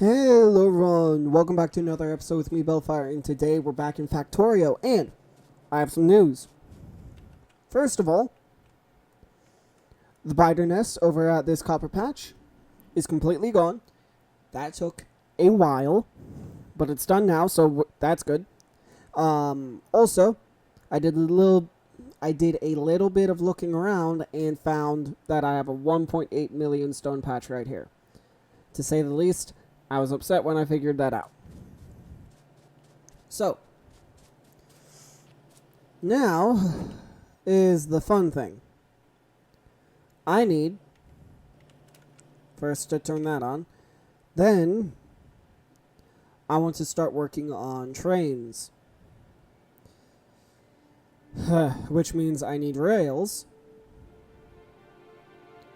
Hello everyone, welcome back to another episode with me, Baelfire, and today we're back in Factorio, and I have some news. First of all, the biter nest over at this copper patch is completely gone. That took a while, but it's done now, so that's good. Also, I did a little bit of looking around and found that I have a 1.8 million stone patch right here. To say the least, I was upset when I figured that out. So, now is the fun thing. I need first to turn that on. Then, I want to start working on trains. Which means I need rails.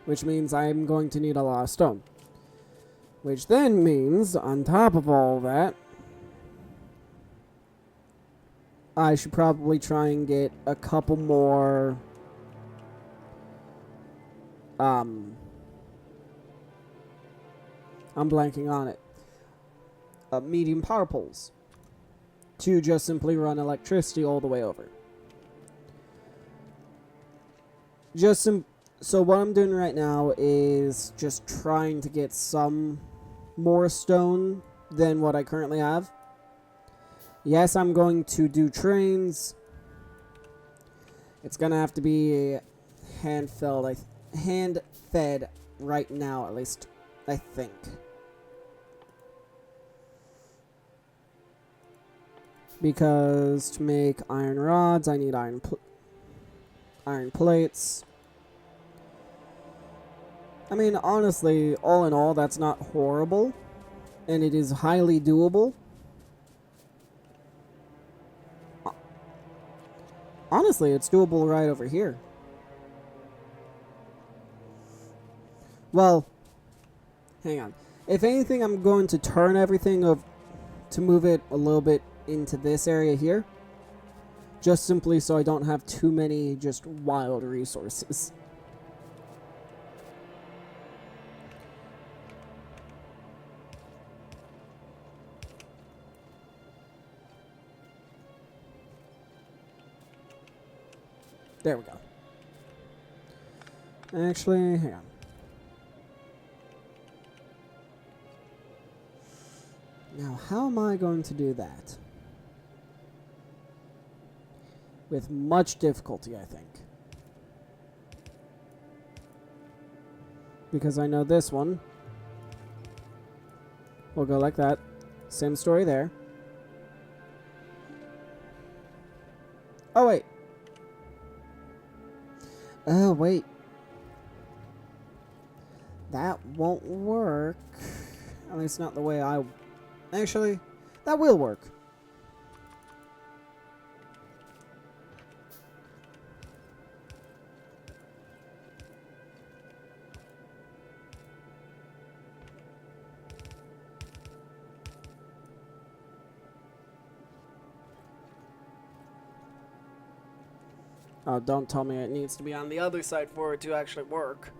Which means I'm going to need a lot of stone. Which then means, on top of all that, I should probably try and get a couple more I'm blanking on it. Medium power poles to just simply run electricity all the way over. So what I'm doing right now is just trying to get some more stone than what I currently have. Yes, I'm going to do trains. It's going to have to be hand-fed right now, at least, I think. Because to make iron rods, I need iron plates. I mean, honestly, all in all, that's not horrible, and it is highly doable. Honestly, it's doable right over here. Well, hang on. If anything, I'm going to turn everything to move it a little bit into this area here, just simply so I don't have too many just wild resources. There we go. Actually, hang on. Now, how am I going to do that? With much difficulty, I think. Because I know this one will go like that. Same story there. Oh, wait. Oh, wait. That won't work. At least not the way I... Actually, that will work. Oh, don't tell me it needs to be on the other side for it to actually work.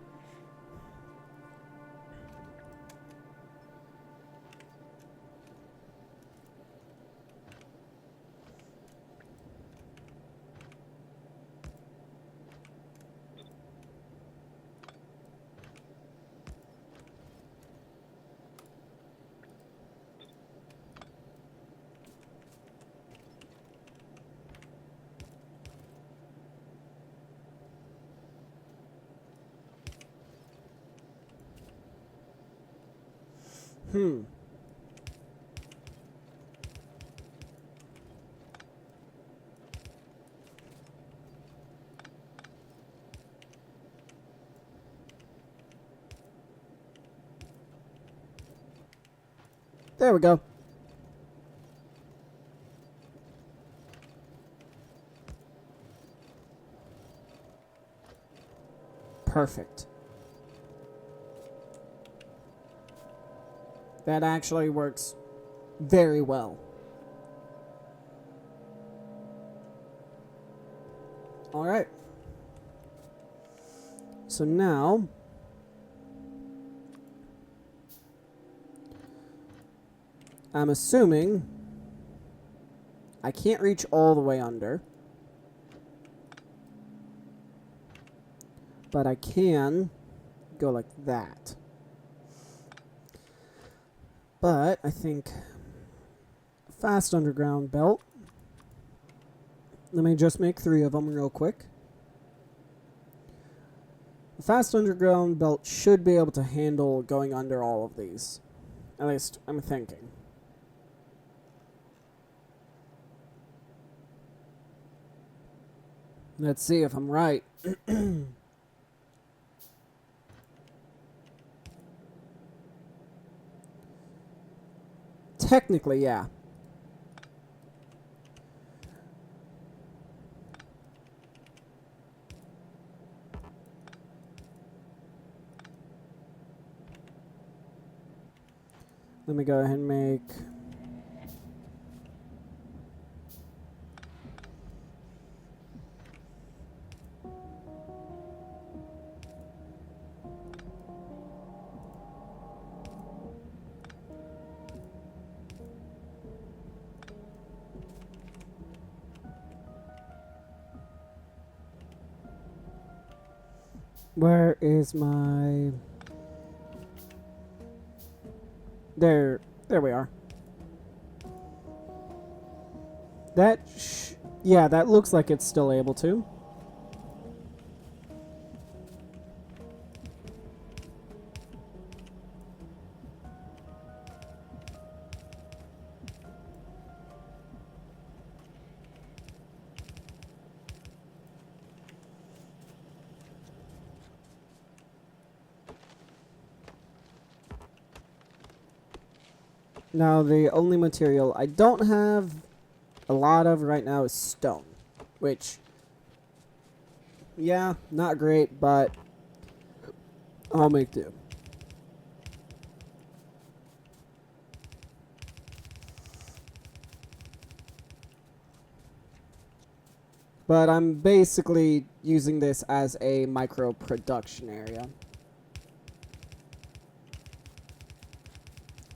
There we go. Perfect. That actually works very well. Alright. So now I'm assuming I can't reach all the way under, but I can go like that. But I think fast underground belt. Let me just make 3 of them real quick. The fast underground belt should be able to handle going under all of these. At least, I'm thinking. Let's see if I'm right. Technically, yeah. Let me go ahead and make... Where is my... There we are. Yeah, that looks like it's still able to. Now, the only material I don't have a lot of right now is stone, which, yeah, not great, but I'll make do. But I'm basically using this as a micro production area.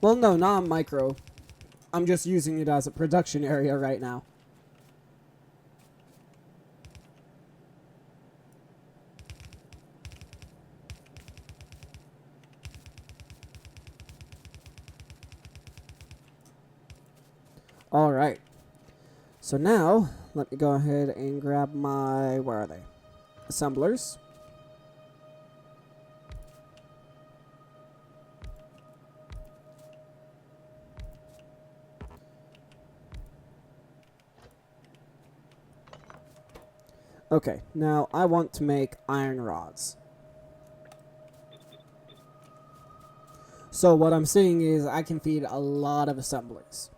Well, no, not a micro. I'm just using it as a production area right now. Alright. So now, let me go ahead and grab my... Where are they? Assemblers. Okay, now I want to make iron rods. So what I'm seeing is I can feed a lot of assemblers.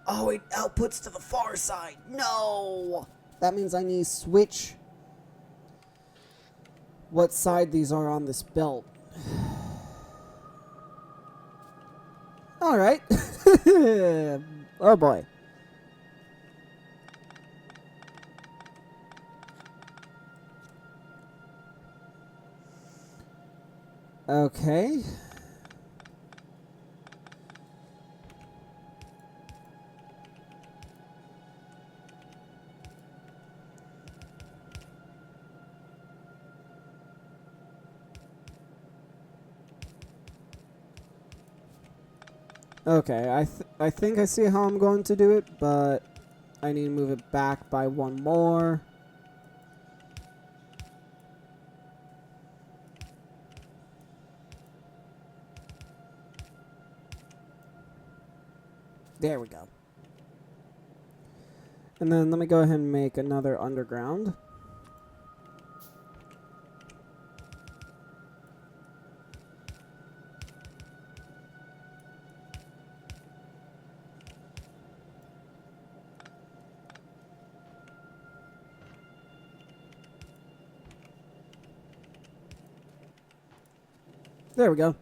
Oh, it outputs to the far side. No! That means I need to switch what side these are on this belt. Alright. Oh boy. Okay. Okay, I think I see how I'm going to do it, but I need to move it back by 1 more. There we go. And then let me go ahead and make another underground. There we go.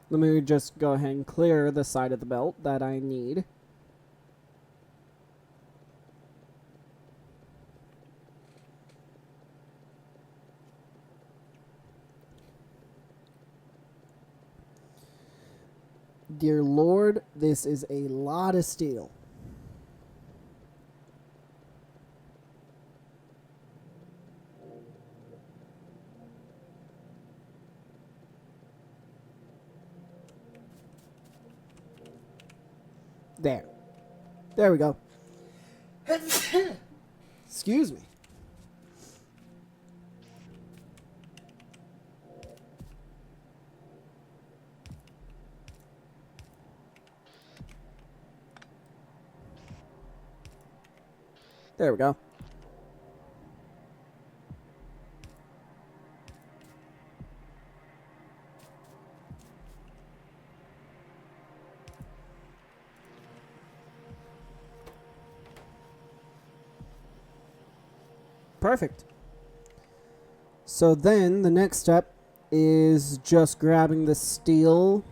Let me just go ahead and clear the side of the belt that I need. Dear Lord, this is a lot of steel. There. There we go. Excuse me. There we go. Perfect. So then the next step is just grabbing the steel.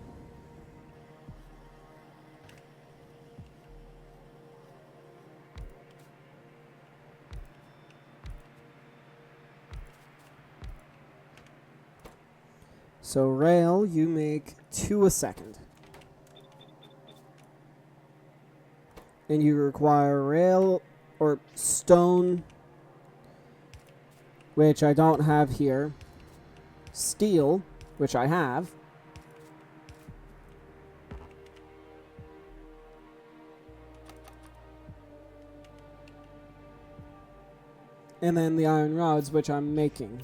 So rail, you make 2 a second. And you require rail or stone, which I don't have here. Steel, which I have. And then the iron rods, which I'm making.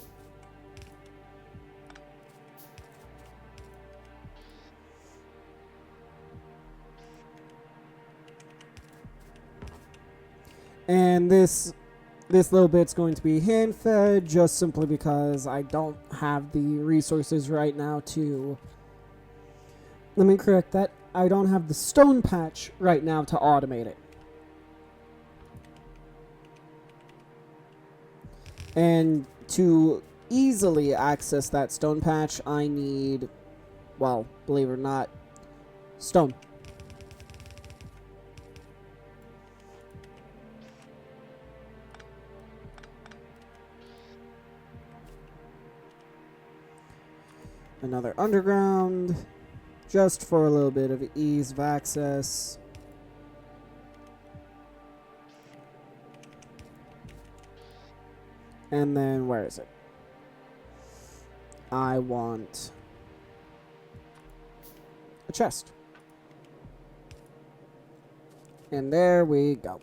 And this little bit's going to be hand fed just simply because I don't have the resources right now to... Let me correct that. I don't have the stone patch right now to automate it. And to easily access that stone patch, I need, well, believe it or not, stone. Another underground, just for a little bit of ease of access. And then, where is it? I want a chest. And there we go.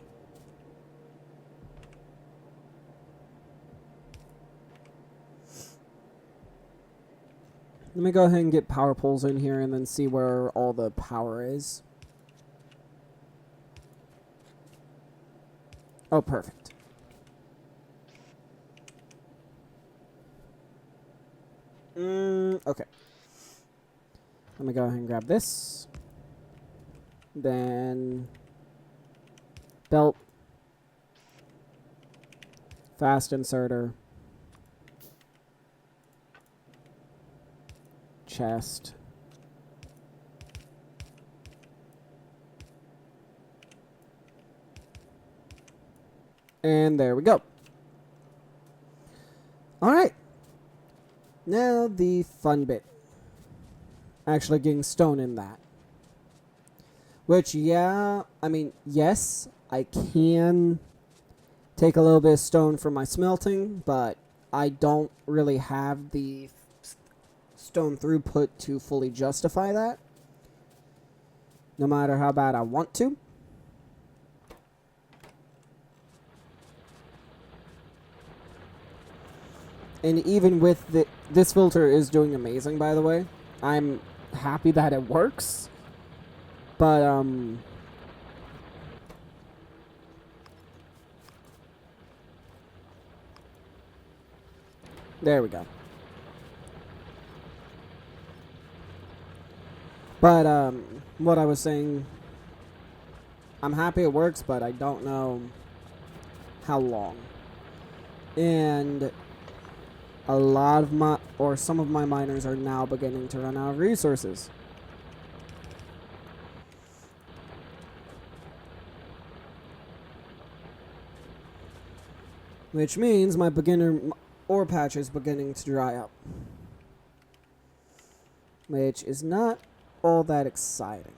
Let me go ahead and get power poles in here and then see where all the power is. Oh, perfect. Okay. Let me go ahead and grab this. Then belt. Fast inserter. Chest. And there we go. Alright. Now the fun bit. Actually getting stone in that. Which, yeah, I mean, yes, I can take a little bit of stone for my smelting, but I don't really have the stone throughput to fully justify that, no matter how bad I want to. And even with this filter is doing amazing, by the way. I'm happy that it works, but there we go. But, what I was saying, I'm happy it works, but I don't know how long. And a lot of some of my miners are now beginning to run out of resources. which means my beginner ore patch is beginning to dry up, which is not all that exciting.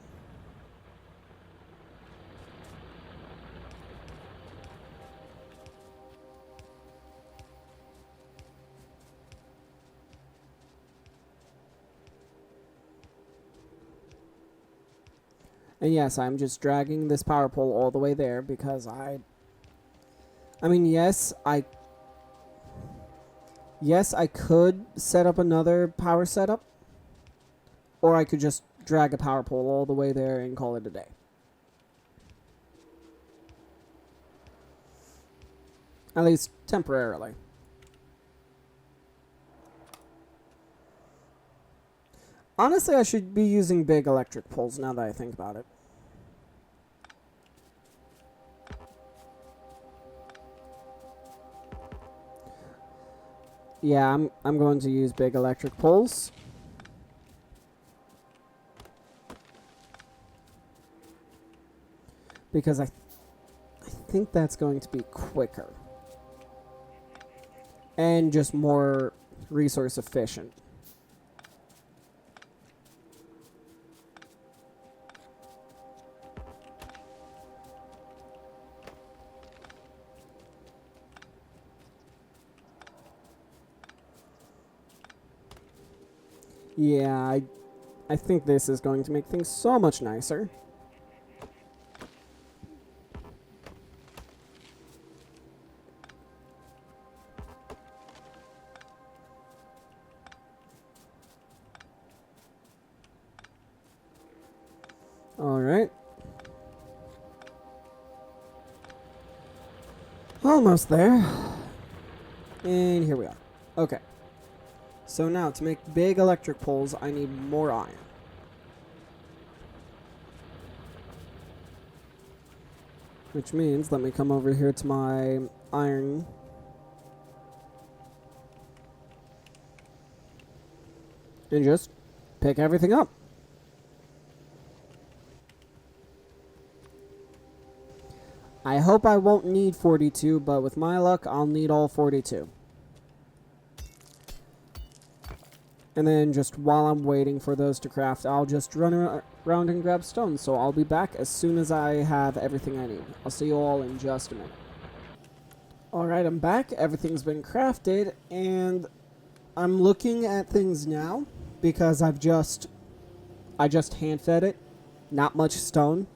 And yes, I'm just dragging this power pole all the way there because I mean, yes, I could set up another power setup, or I could just drag a power pole all the way there and call it a day. At least temporarily. Honestly, I should be using big electric poles now that I think about it. Yeah, I'm going to use big electric poles. Because I think that's going to be quicker. And just more resource efficient. Yeah, I think this is going to make things so much nicer. Alright. Almost there. And here we are. Okay. So now, to make big electric poles, I need more iron. Which means, let me come over here to my iron. And just pick everything up. I hope I won't need 42, but with my luck, I'll need all 42. And then just while I'm waiting for those to craft, I'll just run around and grab stones. So I'll be back as soon as I have everything I need. I'll see you all in just a minute. Alright, I'm back. Everything's been crafted, and I'm looking at things now because I just hand fed it. Not much stone.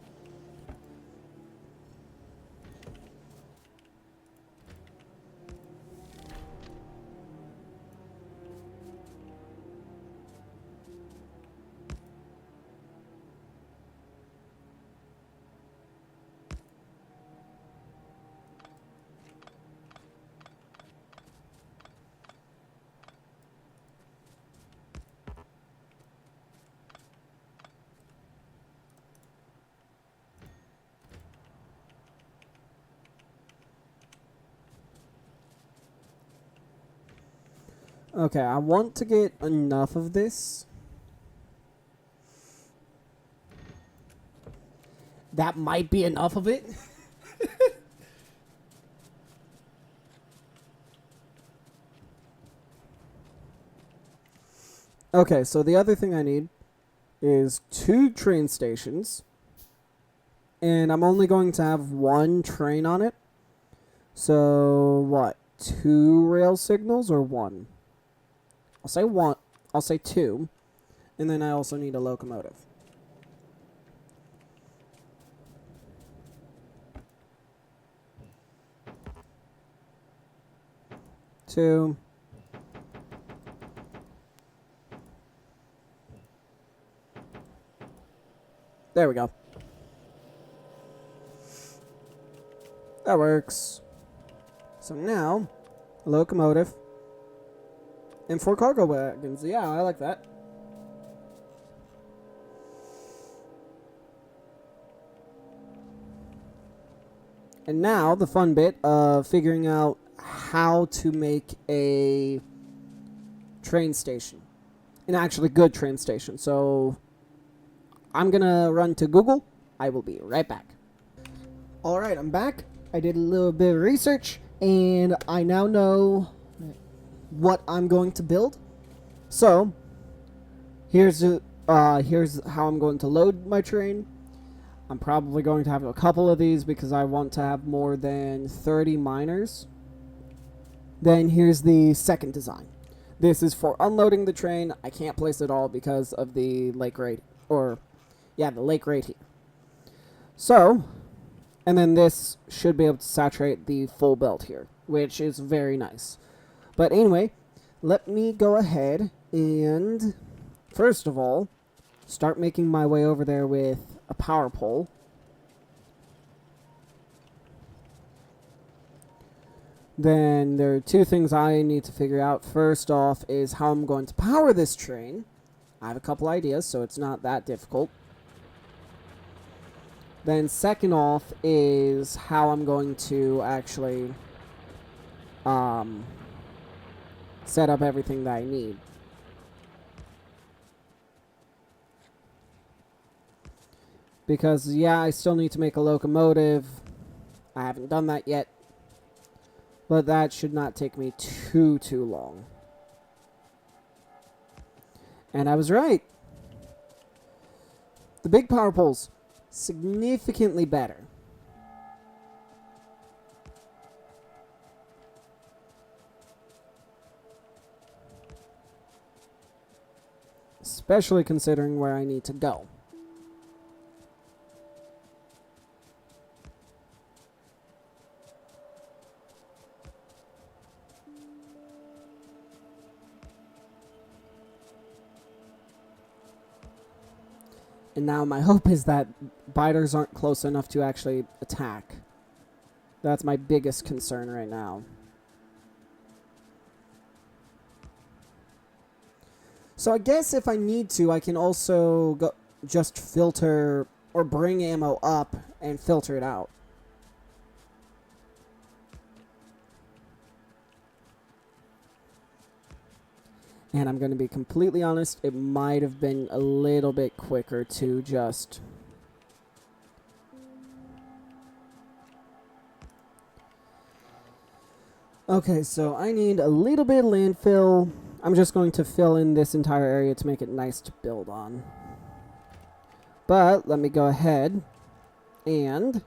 Okay, I want to get enough of this. That might be enough of it. Okay, so the other thing I need is 2 train stations. And I'm only going to have 1 train on it. So, what? 2 rail signals or 1? I'll say 1. I'll say 2. And then I also need a locomotive. Two. There we go. That works. So now, a locomotive and 4 cargo wagons. Yeah, I like that. And now, the fun bit of figuring out how to make a train station. An actually good train station. So, I'm gonna run to Google. I will be right back. Alright, I'm back. I did a little bit of research, And I now know what I'm going to build. So, here's how I'm going to load my train. I'm probably going to have a couple of these because I want to have more than 30 miners. Then here's the second design. This is for unloading the train. I can't place it all because of the lake right, the lake right here. So, and then this should be able to saturate the full belt here, which is very nice. But anyway, let me go ahead and, first of all, start making my way over there with a power pole. Then there are two things I need to figure out. First off is how I'm going to power this train. I have a couple ideas, so it's not that difficult. Then second off is how I'm going to actually set up everything that I need. Because, yeah, I still need to make a locomotive. I haven't done that yet. But that should not take me too long. And I was right. The big power poles, significantly better. Especially considering where I need to go. And now my hope is that biters aren't close enough to actually attack. That's my biggest concern right now. So I guess if I need to, I can also just filter or bring ammo up and filter it out. And I'm going to be completely honest, it might have been a little bit quicker to just... Okay, so I need a little bit of landfill. I'm just going to fill in this entire area to make it nice to build on. But let me go ahead and...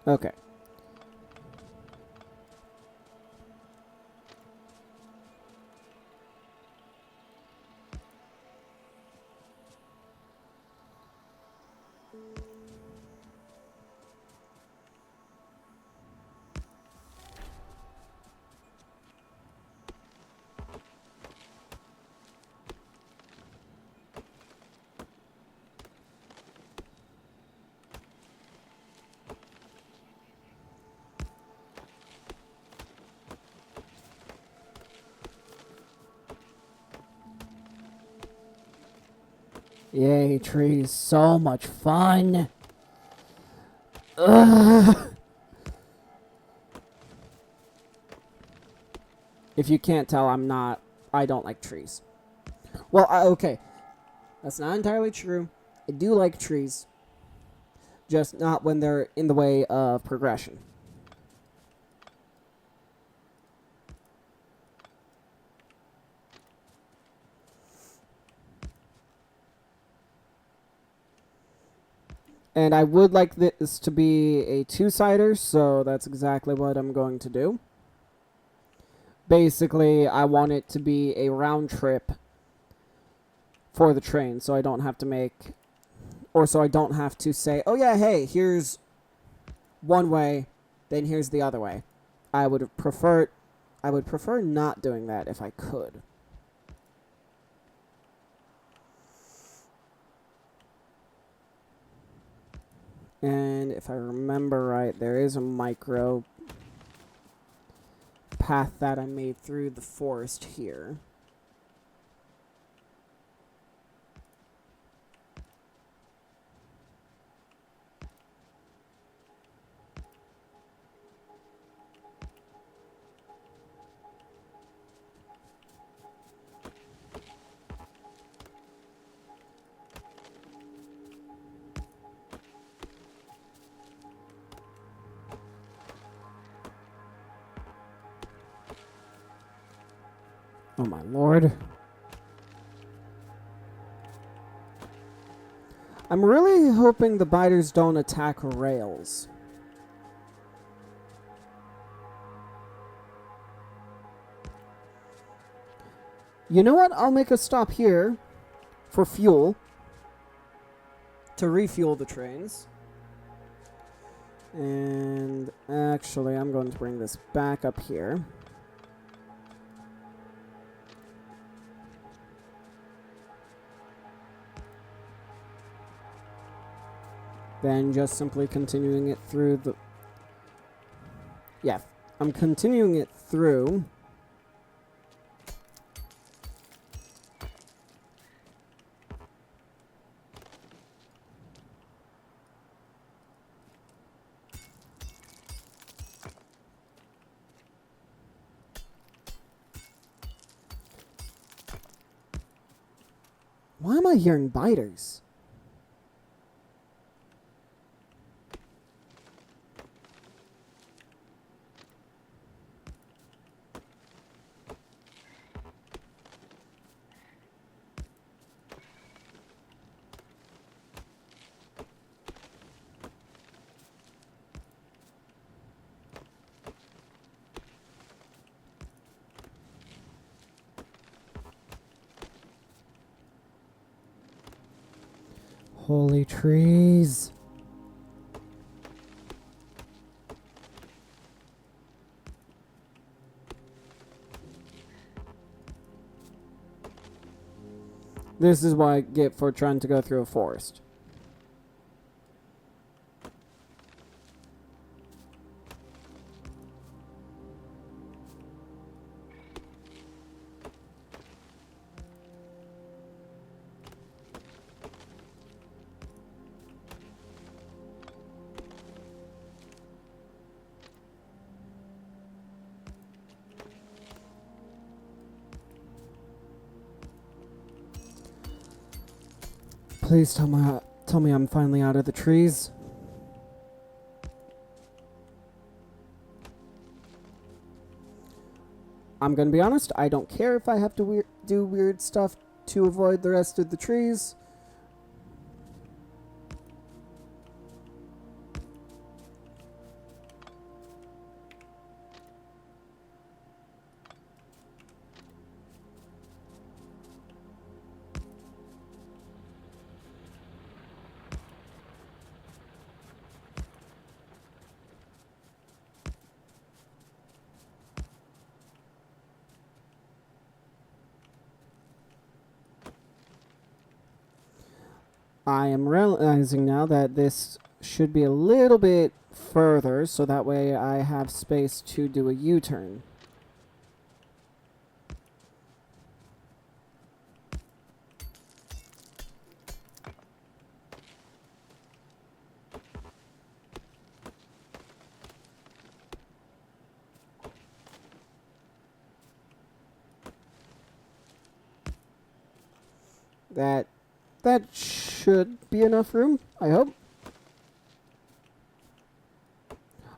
Okay. Yay, trees. So much fun. Ugh. If you can't tell, I don't like trees. Well, okay. That's not entirely true. I do like trees. Just not when they're in the way of progression. And I would like this to be a two-sider, so that's exactly what I'm going to do. Basically, I want it to be a round trip for the train, so I don't have to make... Or so I don't have to say, oh yeah, hey, here's one way, then here's the other way. I would prefer not doing that if I could. And if I remember right, there is a micro path that I made through the forest here. Oh my lord. I'm really hoping the biters don't attack rails. You know what? I'll make a stop here for fuel to refuel the trains. And actually, I'm going to bring this back up here. Then just simply continuing it through the... Yeah, I'm continuing it through. Why am I hearing biters? Holy trees. This is what I get for trying to go through a forest. Please tell me I'm finally out of the trees. I'm gonna be honest, I don't care if I have to do weird stuff to avoid the rest of the trees. I am realizing now that this should be a little bit further, so that way I have space to do a U-turn. That should be enough room, I hope.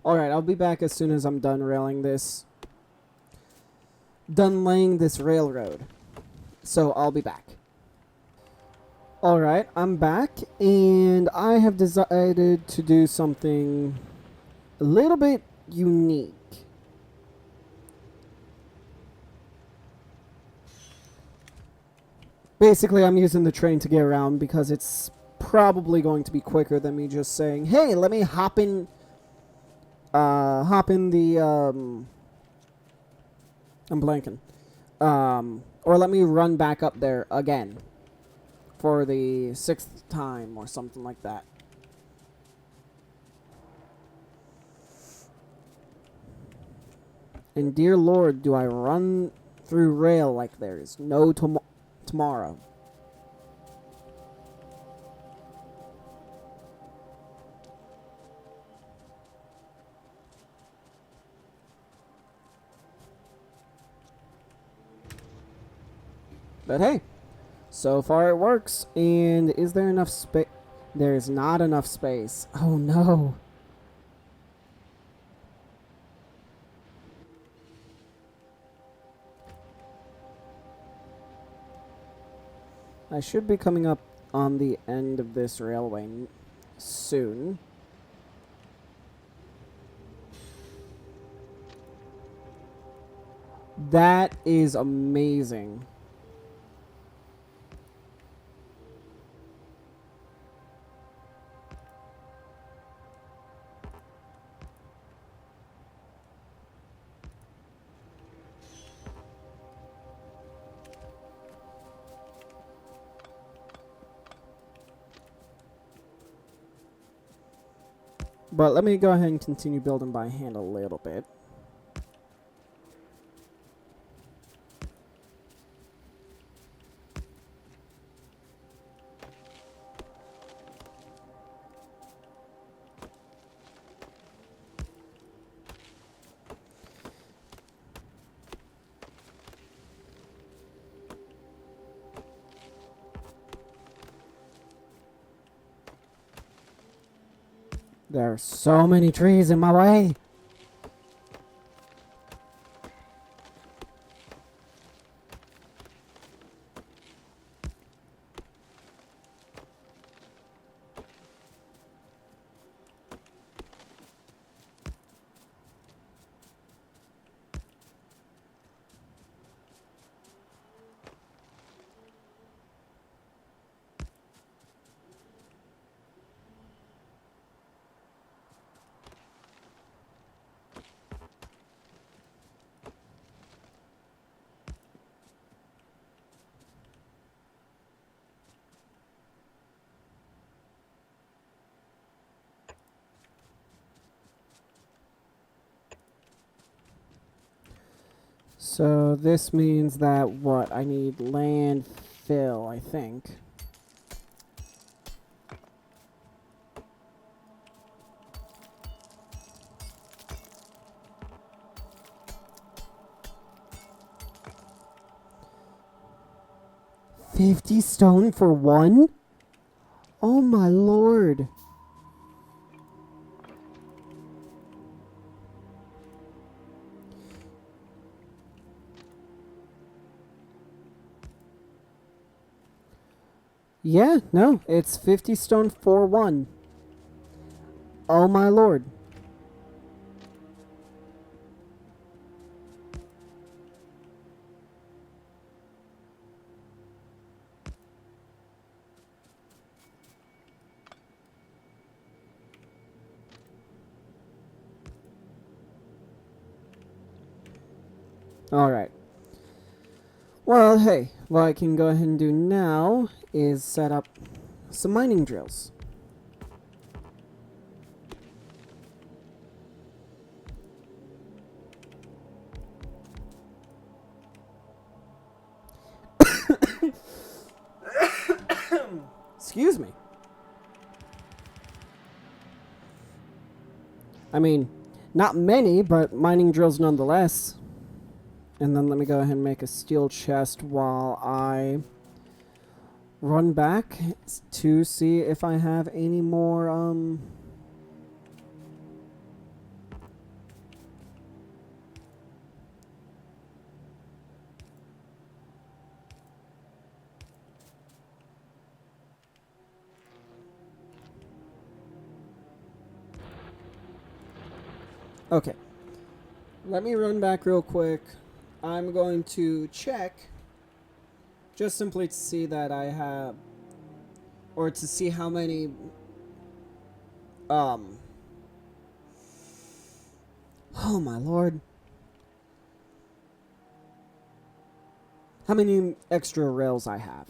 Alright, I'll be back as soon as I'm done laying this railroad. So I'll be back. Alright, I'm back, and I have decided to do something a little bit unique. Basically, I'm using the train to get around because it's probably going to be quicker than me just saying, hey, let me hop in the, I'm blanking. Or let me run back up there again for the 6th time or something like that. And dear Lord, do I run through rail like there is no tomorrow. But hey, so far it works. And is there enough space? There's not enough space. Oh no. I should be coming up on the end of this railway soon. That is amazing. But let me go ahead and continue building by hand a little bit. There are so many trees in my way. So this means that what? I need landfill, I think. $50 stone for one? Oh my lord. Yeah, no, it's 50 stone for one. Oh my lord. Alright. Well, hey, what I can go ahead and do now is set up some mining drills. Excuse me. I mean, not many, but mining drills nonetheless. And then let me go ahead and make a steel chest while I run back to see if I have any more, Okay. Let me run back real quick. I'm going to check just simply to see that I have, or to see how many, oh my lord. How many extra rails I have.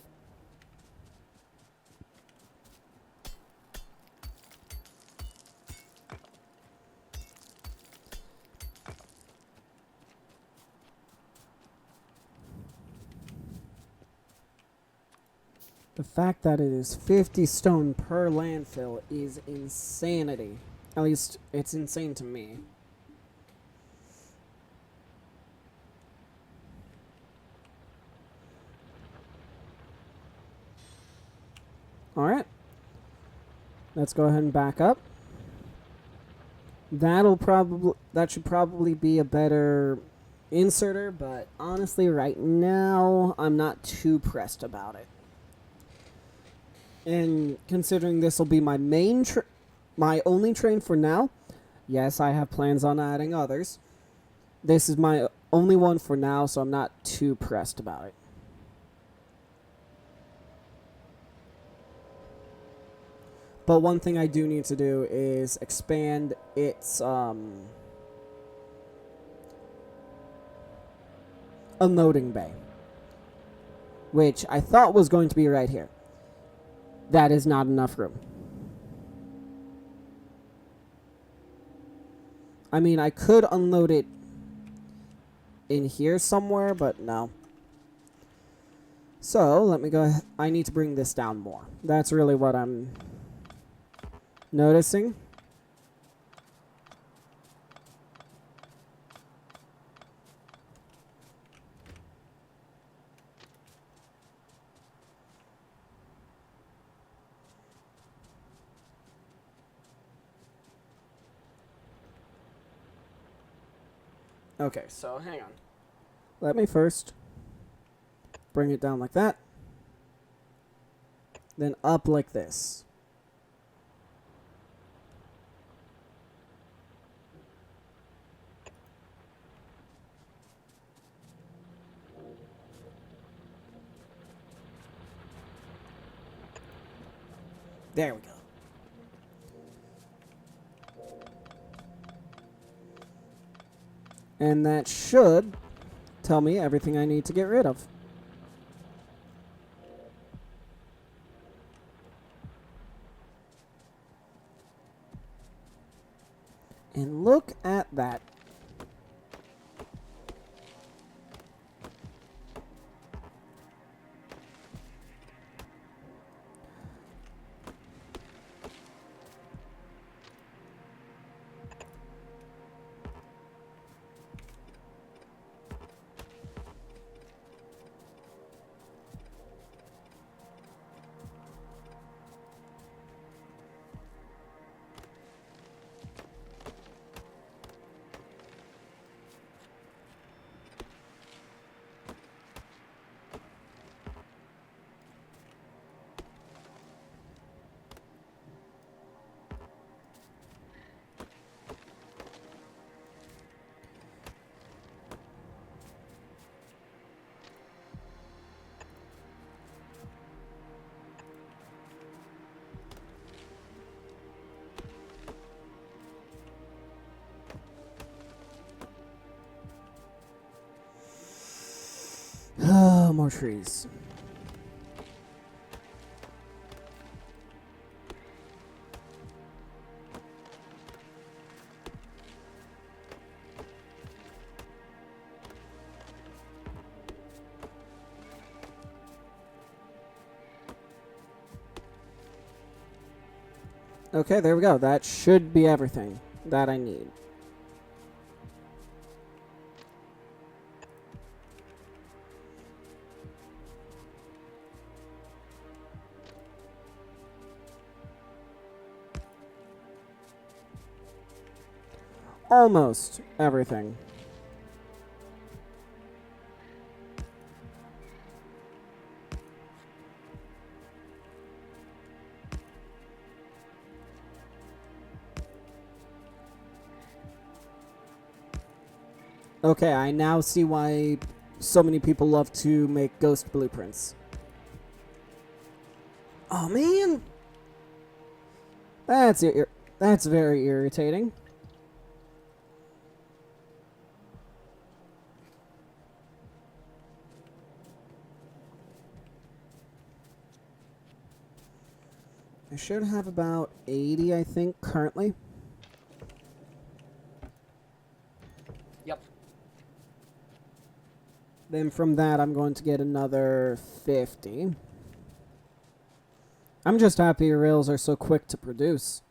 The fact that it is 50 stone per landfill is insanity. At least, it's insane to me. Alright. Let's go ahead and back up. That should probably be a better inserter, but honestly, right now, I'm not too pressed about it. And considering this will be my my only train for now, yes, I have plans on adding others. This is my only one for now, so I'm not too pressed about it. But one thing I do need to do is expand its unloading bay, which I thought was going to be right here. That is not enough room. I mean, I could unload it in here somewhere, but no. So, let me go. I need to bring this down more. That's really what I'm noticing. Okay, so hang on. Let me first bring it down like that. Then up like this. There we go. And that should tell me everything I need to get rid of. And look at that. More trees. Okay, there we go. That should be everything that I need. Almost everything. Okay, I now see why so many people love to make ghost blueprints. Oh man! That's very irritating. I should have about 80, I think, currently. Yep. Then from that, I'm going to get another 50. I'm just happy rails are so quick to produce.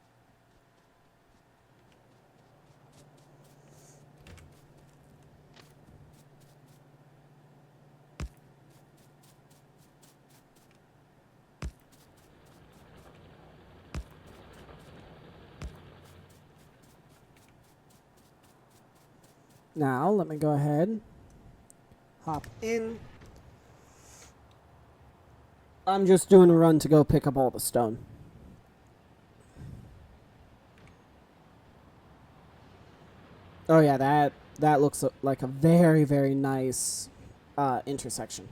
Now, let me go ahead, hop in. I'm just doing a run to go pick up all the stone. Oh yeah, that looks like a very, very nice intersection.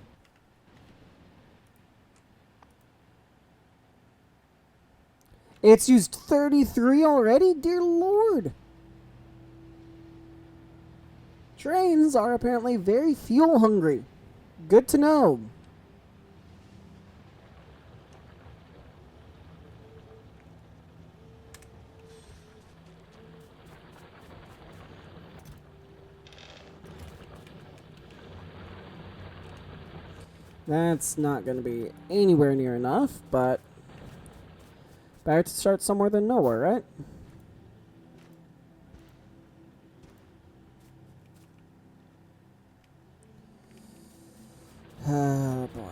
It's used 33 already? Dear Lord! Trains are apparently very fuel hungry. Good to know. That's not going to be anywhere near enough, but better to start somewhere than nowhere, right? Oh, boy.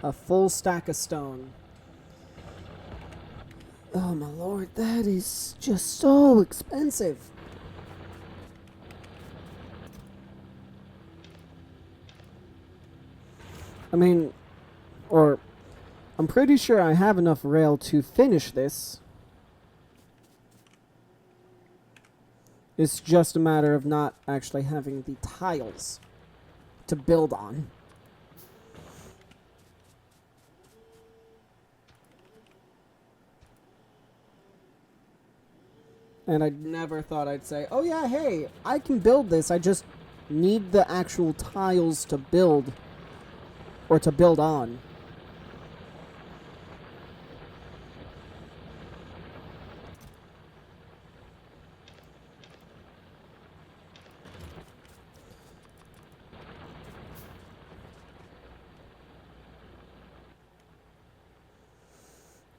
A full stack of stone. Oh my lord, that is just so expensive. I mean, or I'm pretty sure I have enough rail to finish this. It's just a matter of not actually having the tiles to build on. And I never thought I'd say, oh yeah, hey, I can build this. I just need the actual tiles to build or to build on.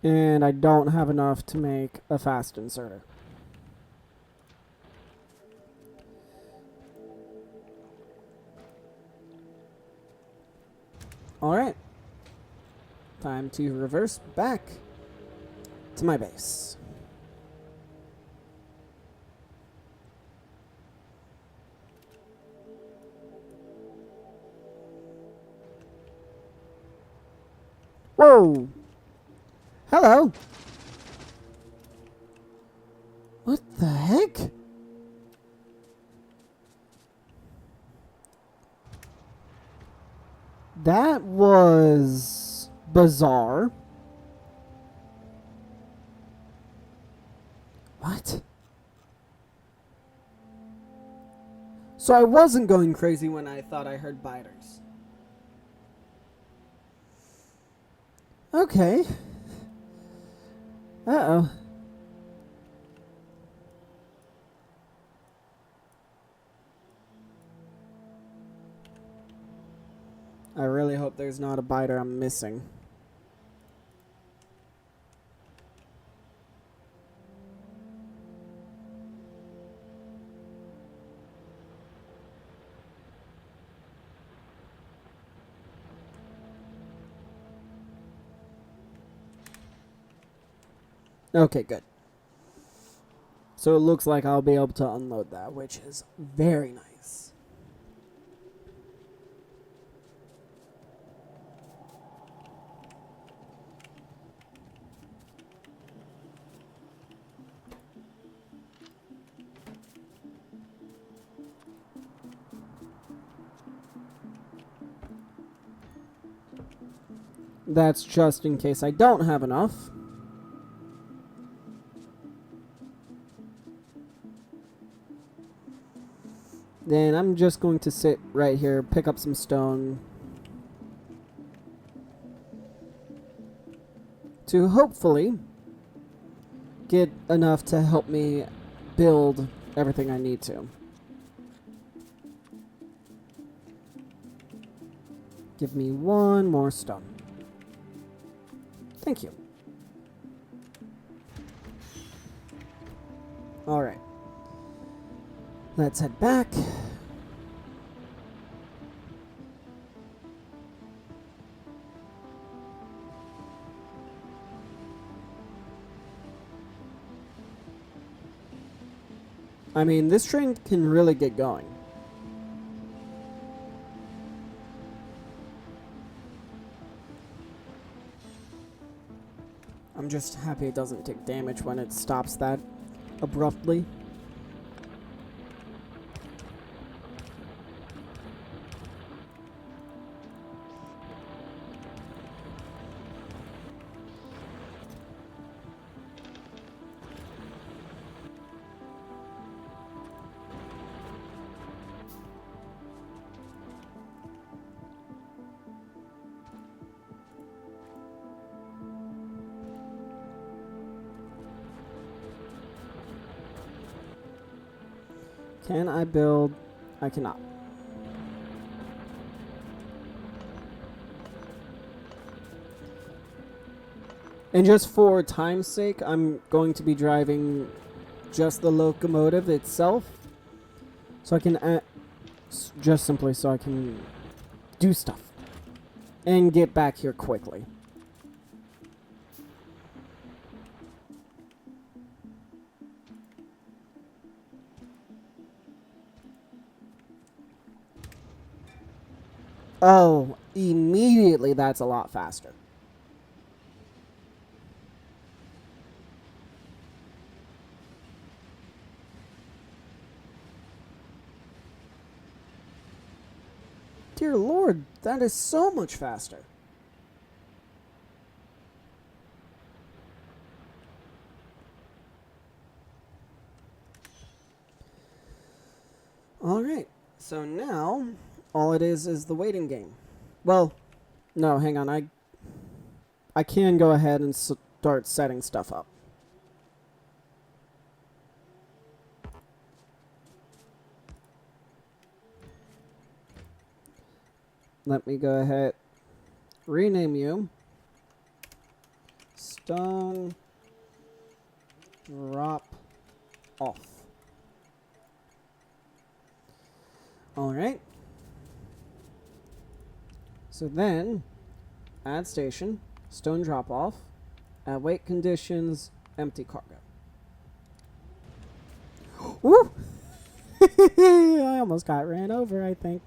And I don't have enough to make a fast inserter. Alright. Time to reverse back to my base. Whoa! Hello! What the heck? That was bizarre. What? So I wasn't going crazy when I thought I heard biters. Okay. Uh-oh. I really hope there's not a biter I'm missing. Okay, good. So it looks like I'll be able to unload that, which is very nice. That's just in case I don't have enough. Then I'm just going to sit right here, pick up some stone to hopefully get enough to help me build everything I need to. Give me one more stone. Thank you. Alright. Let's head back. I mean, this train can really get going. I'm just happy it doesn't take damage when it stops that abruptly. Can I build? I cannot. And just for time's sake, I'm going to be driving just the locomotive itself. So I can, just simply so I can do stuff. And get back here quickly. Oh, immediately that's a lot faster. Dear Lord, that is so much faster. Alright, so now all it is the waiting game. Well, no, hang on, I can go ahead and start setting stuff up. Let me go ahead, rename you Stone Drop Off. Alright. So then, add station, stone drop off, add wait conditions, empty cargo. Woo! I almost got ran over, I think.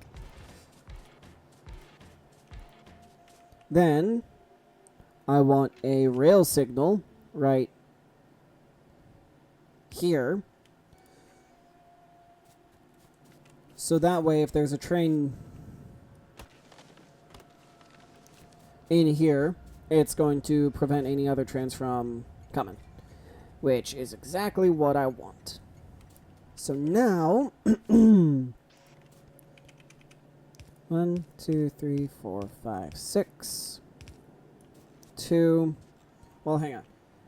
Then, I want a rail signal right here. So that way, if there's a train in here, it's going to prevent any other trains from coming, which is exactly what I want. So now, 1, 2, 3, 4, 5, 6, 2. Well, hang on.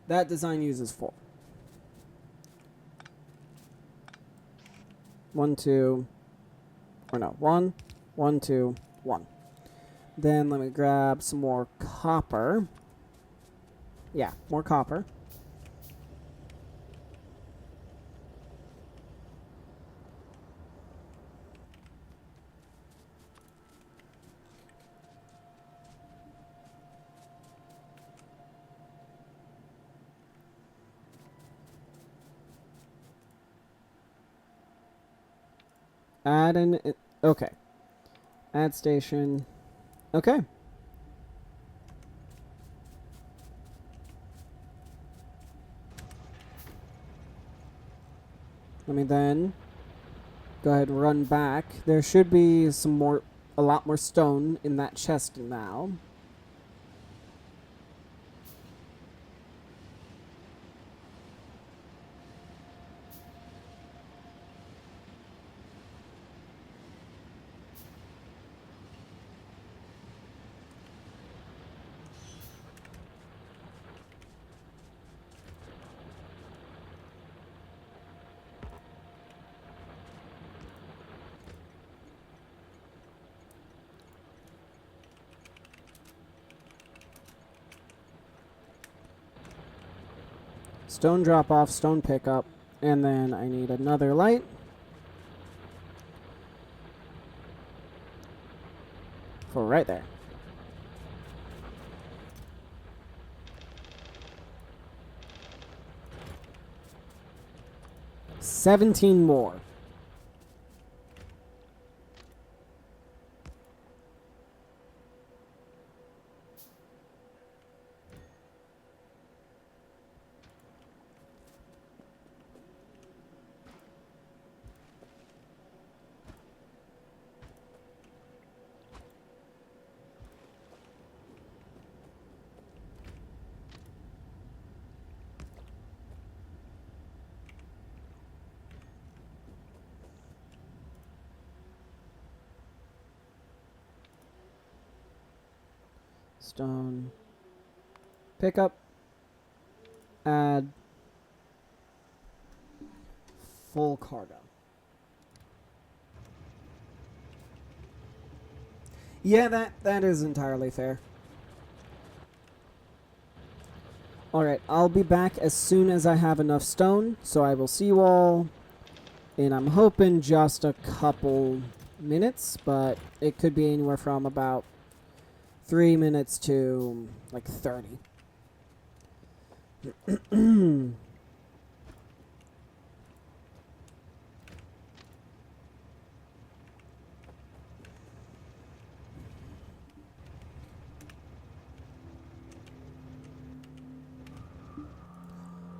That design uses 4. 1, 2. Or no, 1, 1, 2, 1. Then let me grab some more copper. Yeah, more copper. Add an... Okay. Add station. Okay. Let me then go ahead and run back. There should be a lot more stone in that chest now. Stone drop off, stone pickup, and then I need another light. For right there. 17 more. Stone. Pick up. Add. Full cargo. Yeah, that is entirely fair. Alright, I'll be back as soon as I have enough stone, so I will see you all in, I'm hoping, just a couple minutes, but it could be anywhere from about 3 minutes to like 30.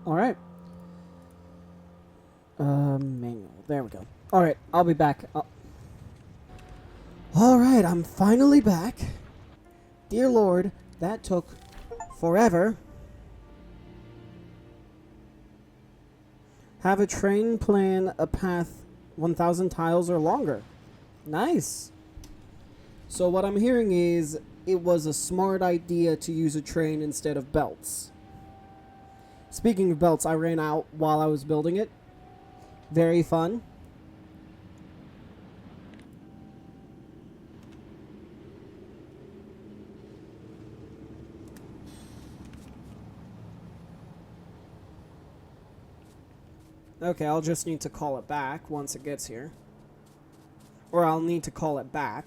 Alright. Manual. There we go. Alright, I'll be back. Alright, I'm finally back. Dear Lord, that took forever. Have a train plan a path 1,000 tiles or longer. Nice. So what I'm hearing is it was a smart idea to use a train instead of belts. Speaking of belts, I ran out while I was building it. Very fun. Okay, I'll just need to call it back once it gets here. Or I'll need to call it back,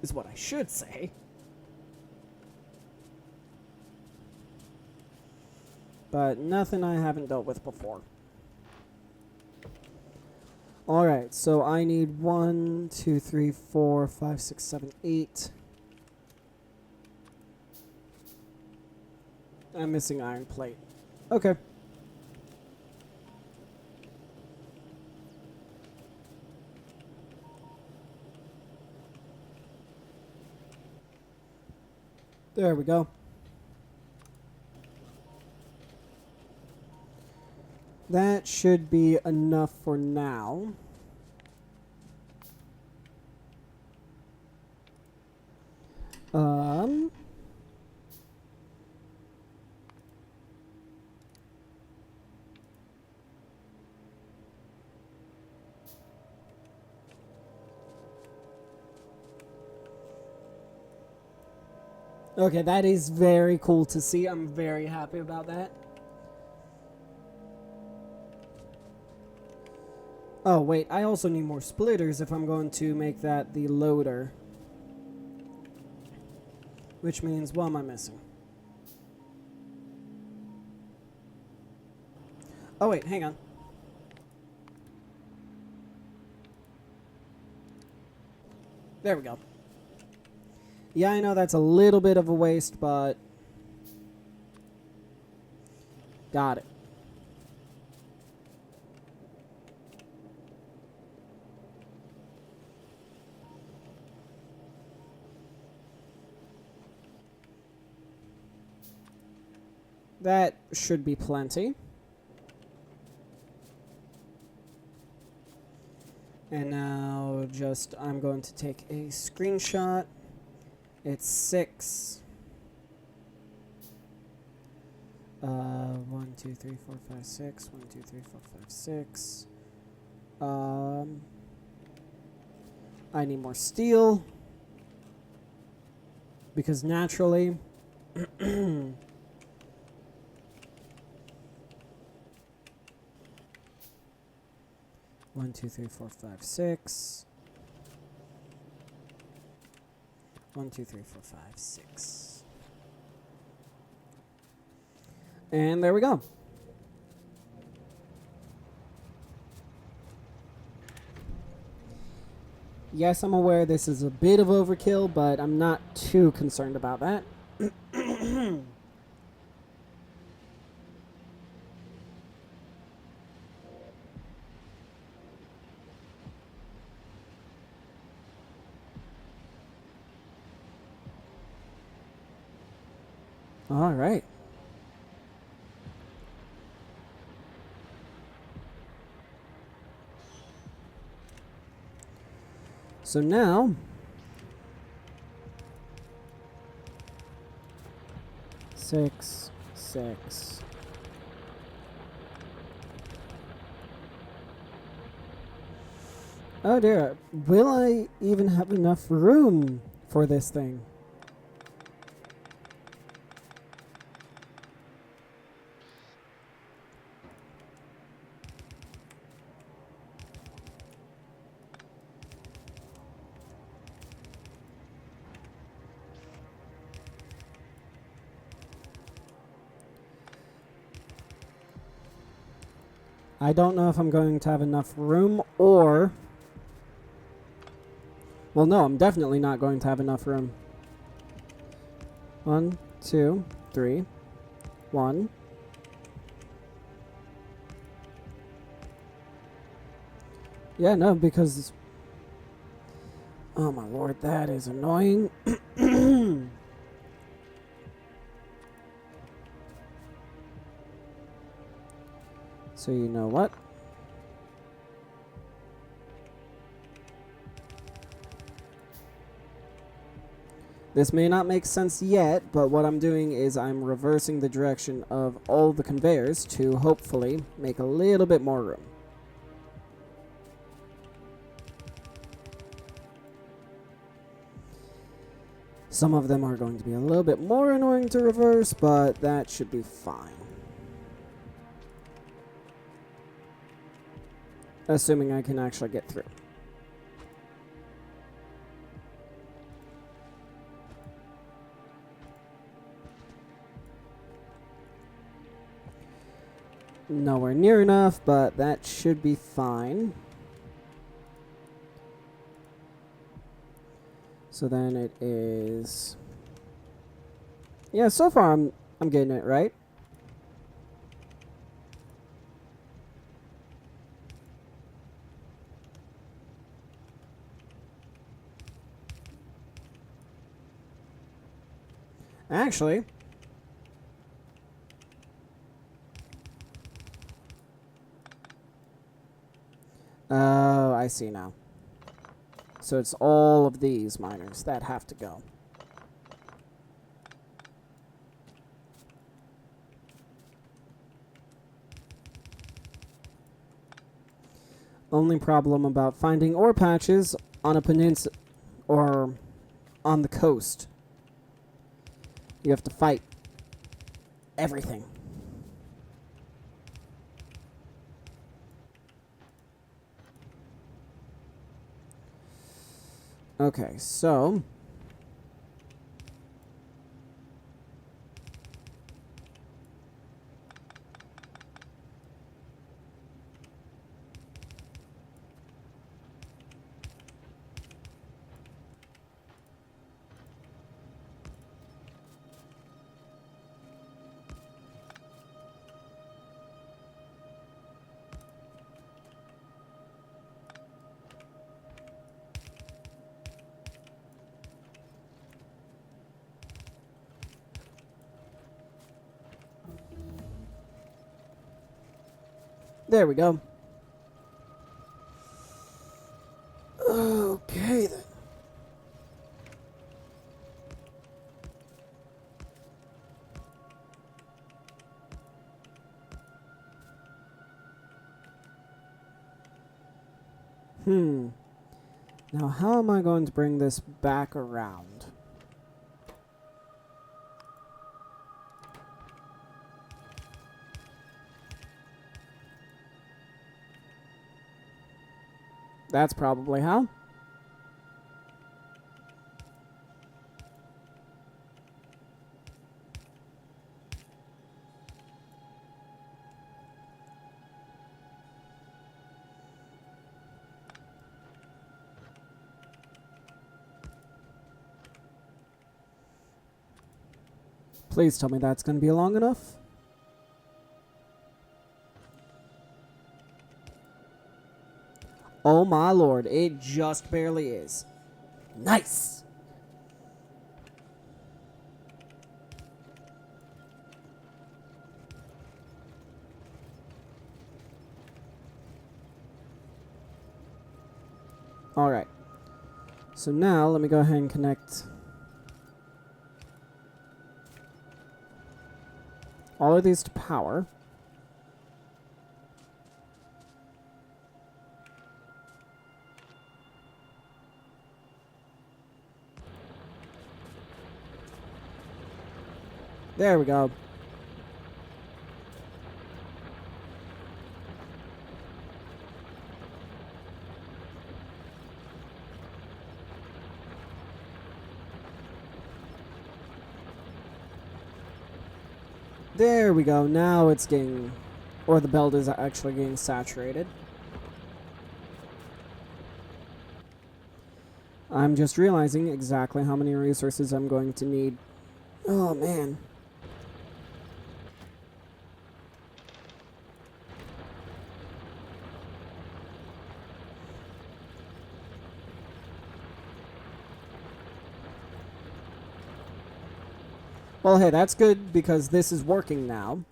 is what I should say. But nothing I haven't dealt with before. Alright, so I need 1, 2, 3, 4, 5, 6, 7, 8. I'm missing iron plate. Okay. There we go. That should be enough for now. Okay, that is very cool to see. I'm very happy about that. Oh, wait, I also need more splitters if I'm going to make that the loader. Which means, what am I missing? Oh, wait, hang on. There we go. Yeah, I know that's a little bit of a waste, but... got it. That should be plenty. And now just, I'm going to take a screenshot. It's 6. 1, 2, 3, 4, 5, 6. 1, 2, 3, 4, 5, 6. I need more steel. Because naturally... 1, 2, 3, 4, 5, 6. 1, 2, 3, 4, 5, 6. And there we go. Yes, I'm aware this is a bit of overkill, but I'm not too concerned about that. All right. So now, 6, 6. Oh dear, will I even have enough room for this thing? I don't know if I'm going to have enough room or... Well, no, I'm definitely not going to have enough room. 1, 2, 3. 1. Yeah, no, because... Oh my lord, that is annoying. So you know what? This may not make sense yet, but what I'm doing is I'm reversing the direction of all the conveyors to hopefully make a little bit more room. Some of them are going to be a little bit more annoying to reverse, but that should be fine. Assuming I can actually get through. Nowhere near enough, but that should be fine. So then it is... Yeah, so far I'm getting it right. Actually... Oh, I see now. So it's all of these miners that have to go. Only problem about finding ore patches on a peninsula or on the coast. You have to fight everything. Okay, so... There we go. Okay, then. Now, how am I going to bring this back around? That's probably how. Please tell me that's going to be long enough. Oh my lord, it just barely is. Nice! Alright. So now, let me go ahead and connect all of these to power. There we go. There we go. Now it's getting, or the belt is actually getting saturated. I'm just realizing exactly how many resources I'm going to need. Oh, man. Well, hey, that's good because this is working now.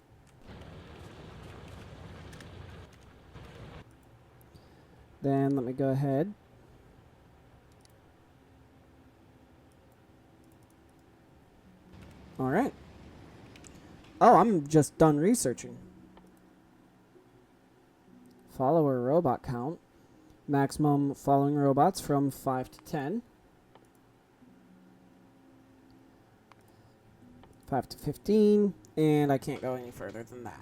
Then let me go ahead. Alright. Oh, I'm just done researching. Follower robot count. Maximum following robots from 5 to 10. 5 to 15. And I can't go any further than that.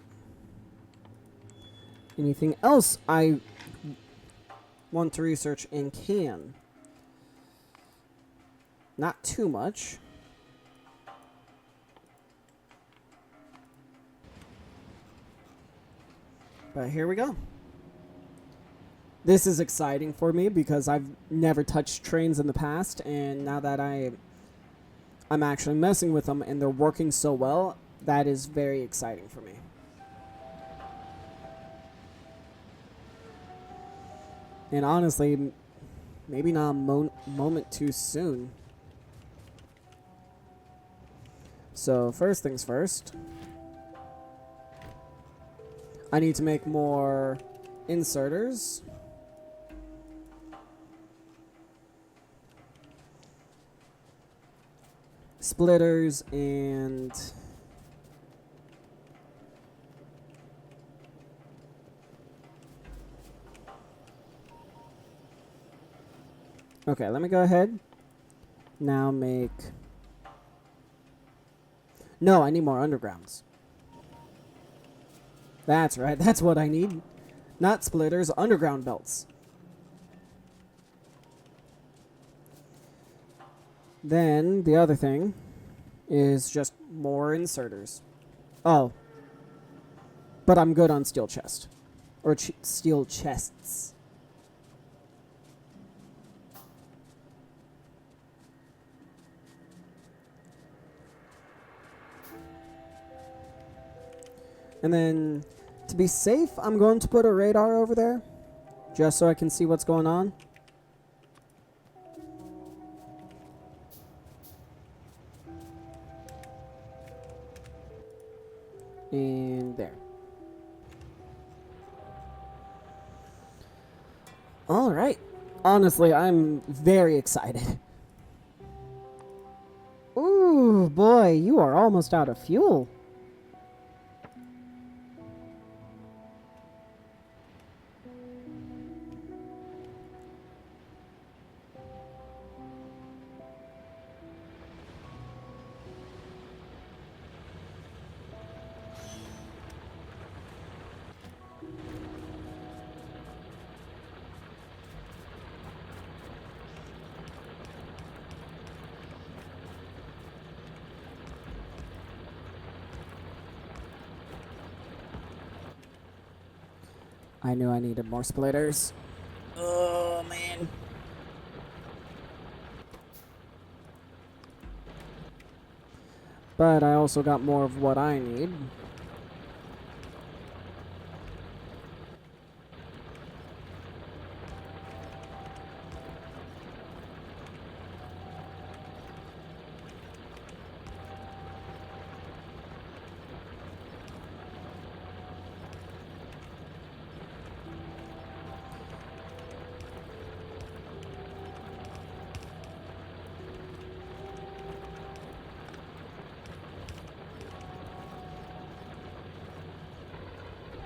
Anything else I want to research and can? Not too much. But here we go. This is exciting for me because I've never touched trains in the past, and now that I'm actually messing with them and they're working so well, that is very exciting for me. And honestly, maybe not a moment too soon. So first things first, I need to make more inserters. Splitters and okay, let me go ahead. Now make no, I need more undergrounds. That's right, that's what I need. Not splitters, underground belts. Then, the other thing is just more inserters. Oh. But I'm good on steel chest. Or steel chests. And then, to be safe, I'm going to put a radar over there. Just so I can see what's going on. And there. Alright. Honestly, I'm very excited. Ooh, boy, you are almost out of fuel. I knew I needed more splitters. Oh, man. But I also got more of what I need.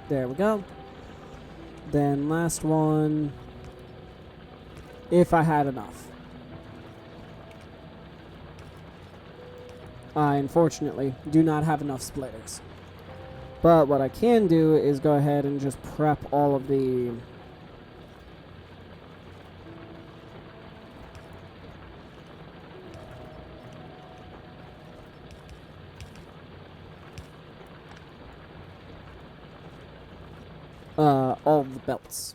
There we go. Then last one, if I had enough. I unfortunately do not have enough splitters. But what I can do is go ahead and just prep all of the all of the belts.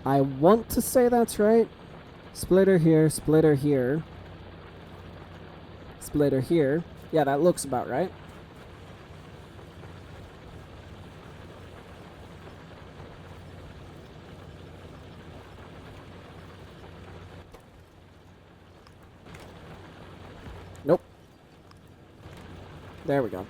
I want to say that's right. Splitter here, splitter here, splitter here. Yeah, that looks about right. Nope. There we go.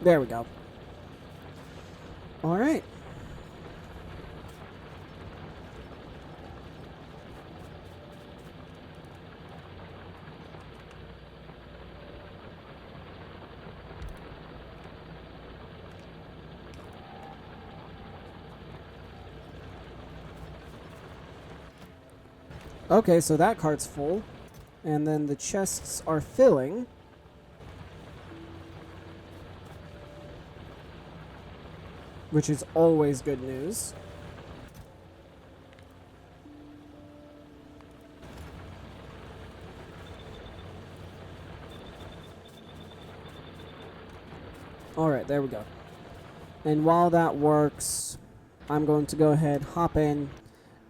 There we go. All right. Okay, so that cart's full. And then the chests are filling. Which is always good news. Alright, there we go. And while that works, I'm going to go ahead, hop in,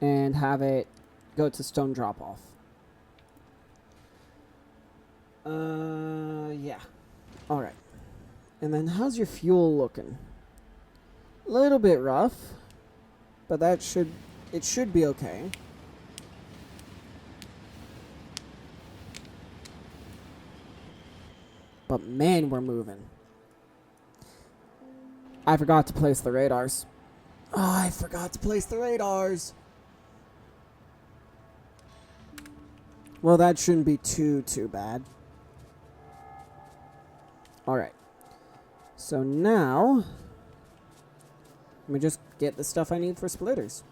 and have it go to stone drop-off. Yeah. Alright. And then how's your fuel looking? A little bit rough, but it should be okay. But man, we're moving. I forgot to place the radars. Oh, I forgot to place the radars. Well, that shouldn't be too bad. Alright. So now, let me just get the stuff I need for splitters.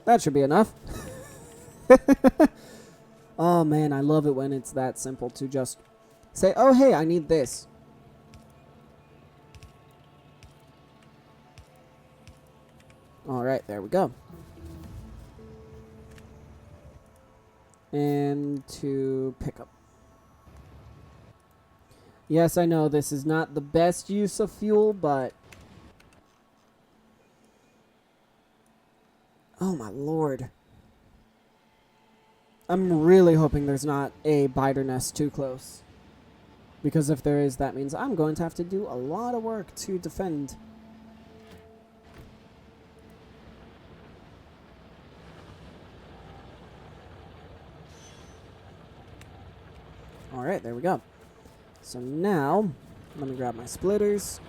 That should be enough. Oh man, I love it when it's that simple to just say, oh hey, I need this. Alright, there we go. And to pick up. Yes, I know this is not the best use of fuel, but oh my lord. I'm really hoping there's not a biter nest too close. Because if there is, that means I'm going to have to do a lot of work to defend. Alright, there we go. So now, let me grab my splitters.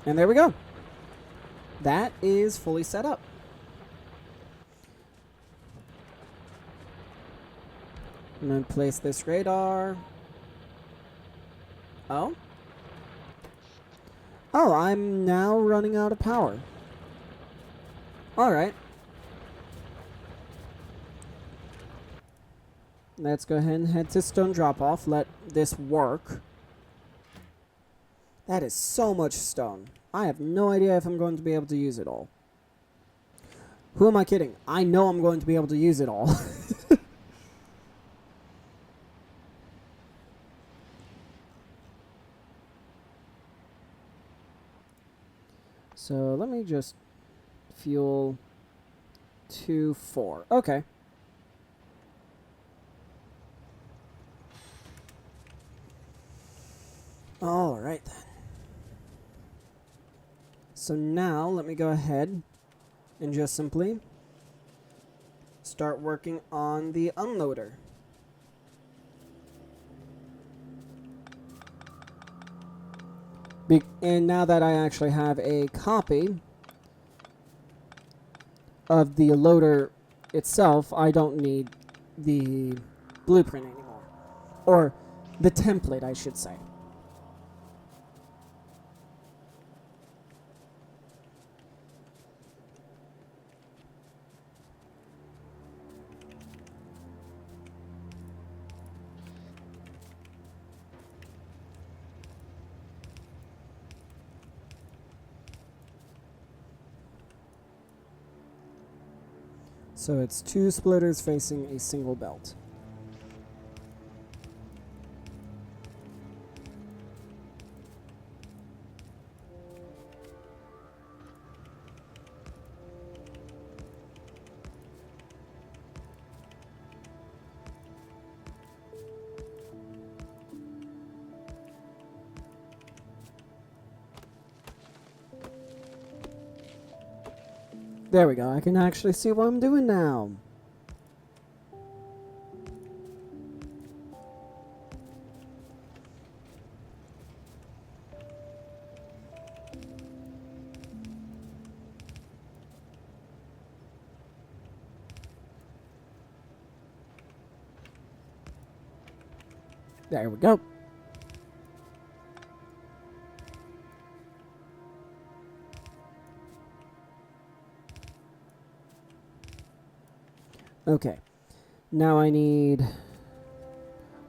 And there we go. that is fully set up. I'm going to place this radar. Oh? Oh, I'm now running out of power. Alright. Let's go ahead and head to stone drop-off. Let this work. That is so much stone. I have no idea if I'm going to be able to use it all. Who am I kidding? I know I'm going to be able to use it all. So let me just fuel 2, 4. Okay. Alright then. So now let me go ahead and just simply start working on the unloader. And now that I actually have a copy of the loader itself, I don't need the blueprint anymore. Or the template, I should say. So it's 2 splitters facing a single belt. There we go. I can actually see what I'm doing now. There we go. Okay. Now I need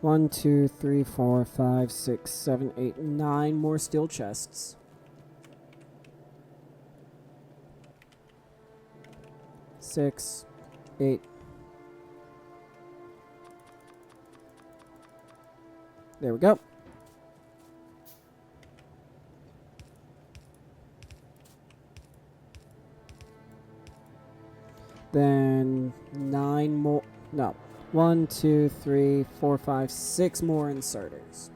1, 2, 3, 4, 5, 6, 7, 8, 9 more steel chests. 6, 8. There we go. Then 9 more. No. 1, 2, 3, 4, 5, 6 more inserters.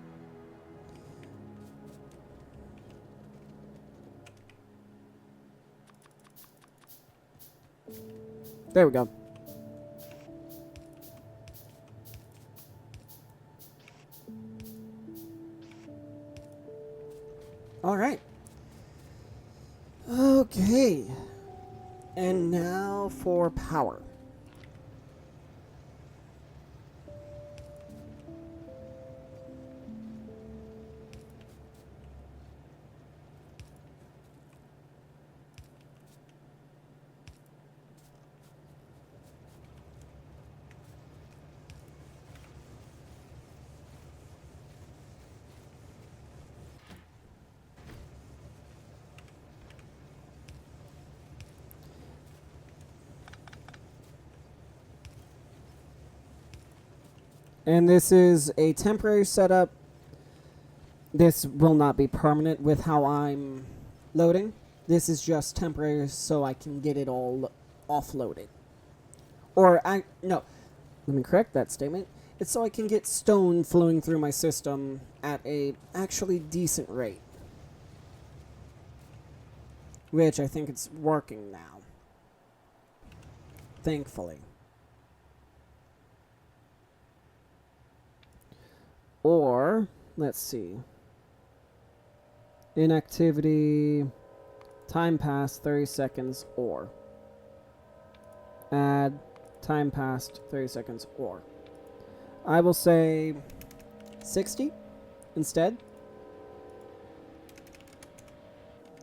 There we go. All right. Okay. And now for power. And this is a temporary setup. This will not be permanent with how I'm loading. This is just temporary so I can get it all offloaded. No, let me correct that statement. It's so I can get stone flowing through my system at a actually decent rate. Which I think it's working now. Thankfully. Or, let's see. Inactivity, time past 30 seconds or. Add time past 30 seconds or. I will say 60 instead.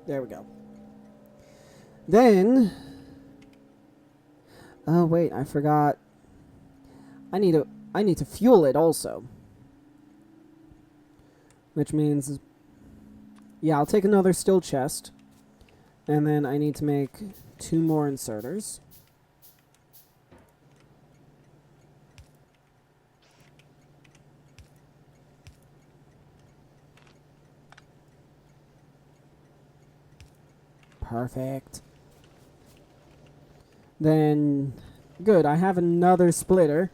There we go. Then, oh wait, I forgot. I need to fuel it also. Which means, yeah, I'll take another steel chest. And then I need to make 2 more inserters. Perfect. Then, good, I have another splitter.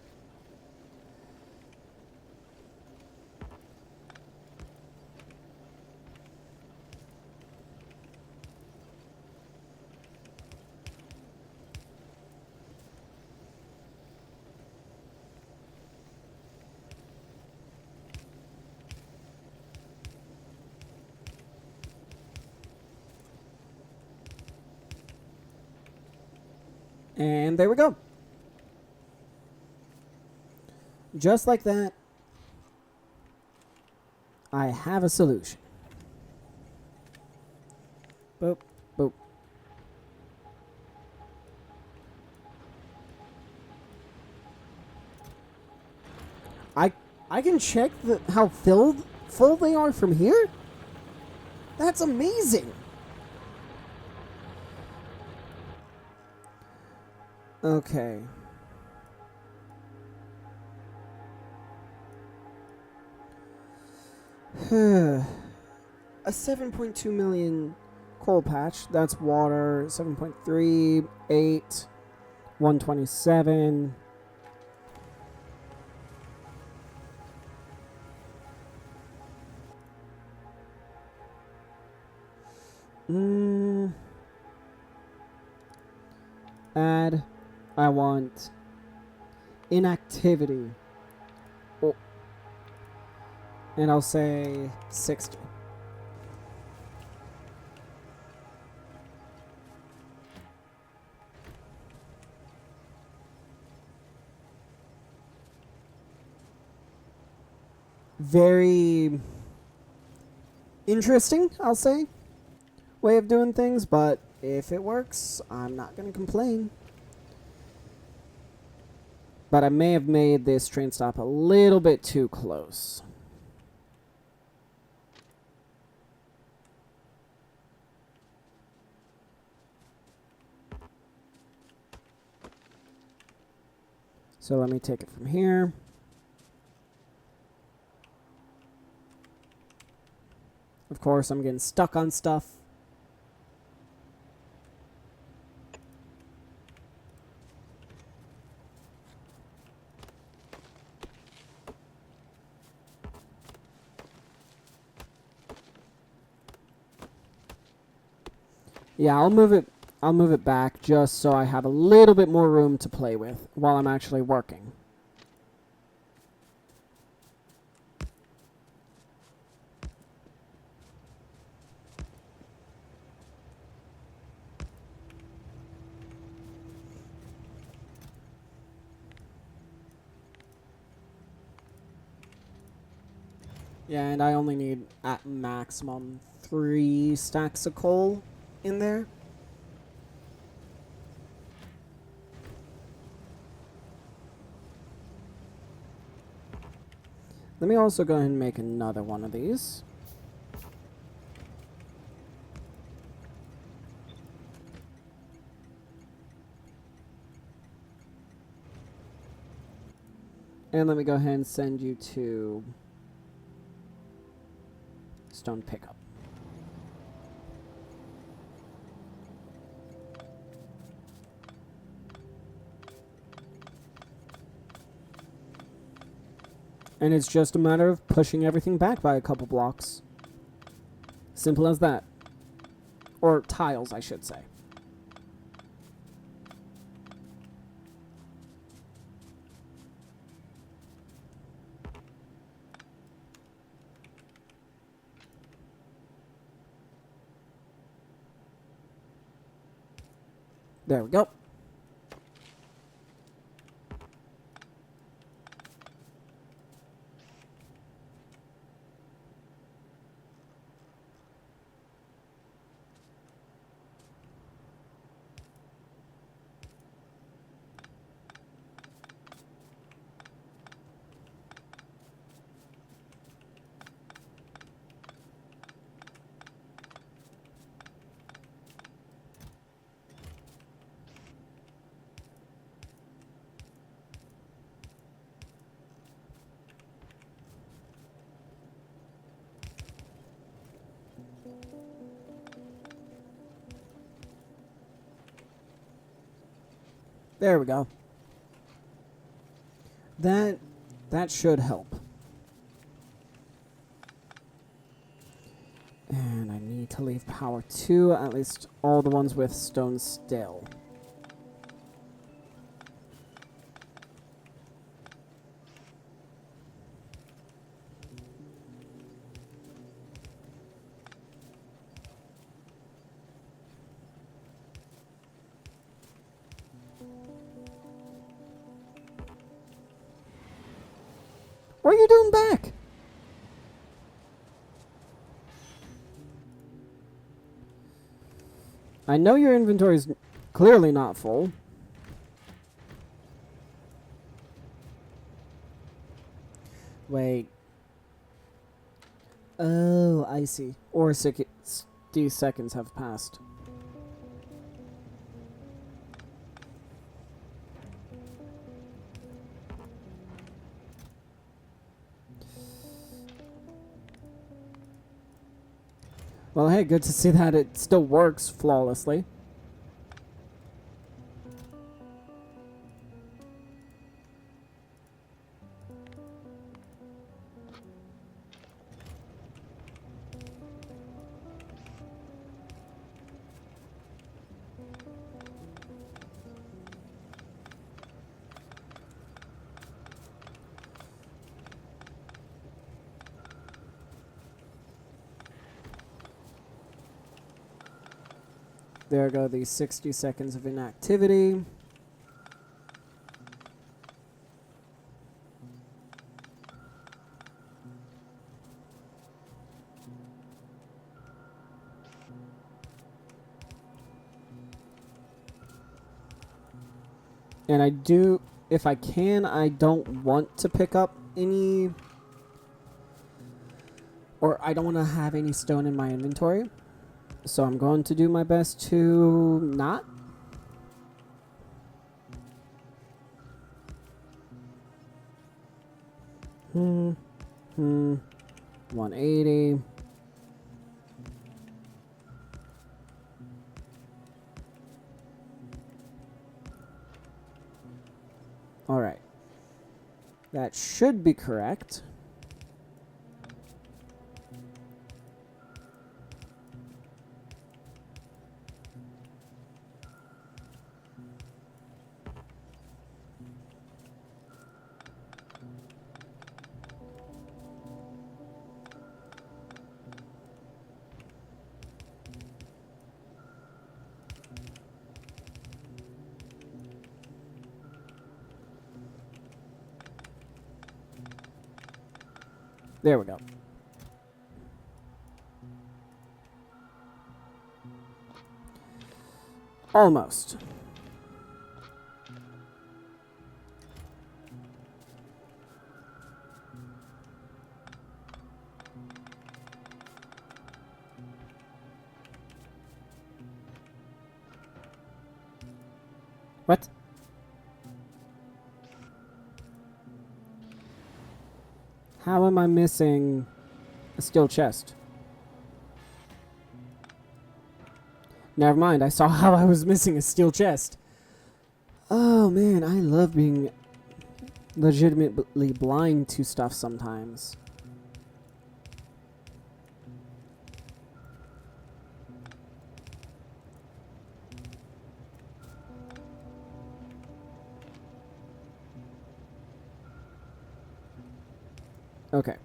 And there we go. Just like that, I have a solution. Boop, boop. I can check how full they are from here? That's amazing. Okay. A 7.2 million coal patch. That's water. 7.3, 8, 127. Add. I want inactivity. Oh. And I'll say 60. Very interesting, I'll say, way of doing things, but if it works, I'm not going to complain. But I may have made this train stop a little bit too close. So let me take it from here. Of course, I'm getting stuck on stuff. Yeah, I'll move it back just so I have a little bit more room to play with while I'm actually working. Yeah, and I only need at maximum 3 stacks of coal in there. Let me also go ahead and make another one of these. And let me go ahead and send you to stone pickup. And it's just a matter of pushing everything back by a couple blocks. Simple as that. Or tiles, I should say. There we go. There we go. That should help. And I need to leave power 2, at least all the ones with stone still. What are you doing back? I know your inventory is clearly not full. Wait. Oh, I see. Or 60 seconds have passed. Well, hey, good to see that it still works flawlessly. There go these 60 seconds of inactivity. And I do, if I can, I don't want to pick up any, or I don't want to have any stone in my inventory. So I'm going to do my best to not. Hmm. 180. All right. That should be correct. There we go. Almost. What? How am I missing a steel chest? Never mind, I saw how I was missing a steel chest. Oh man, I love being legitimately blind to stuff sometimes. Okay.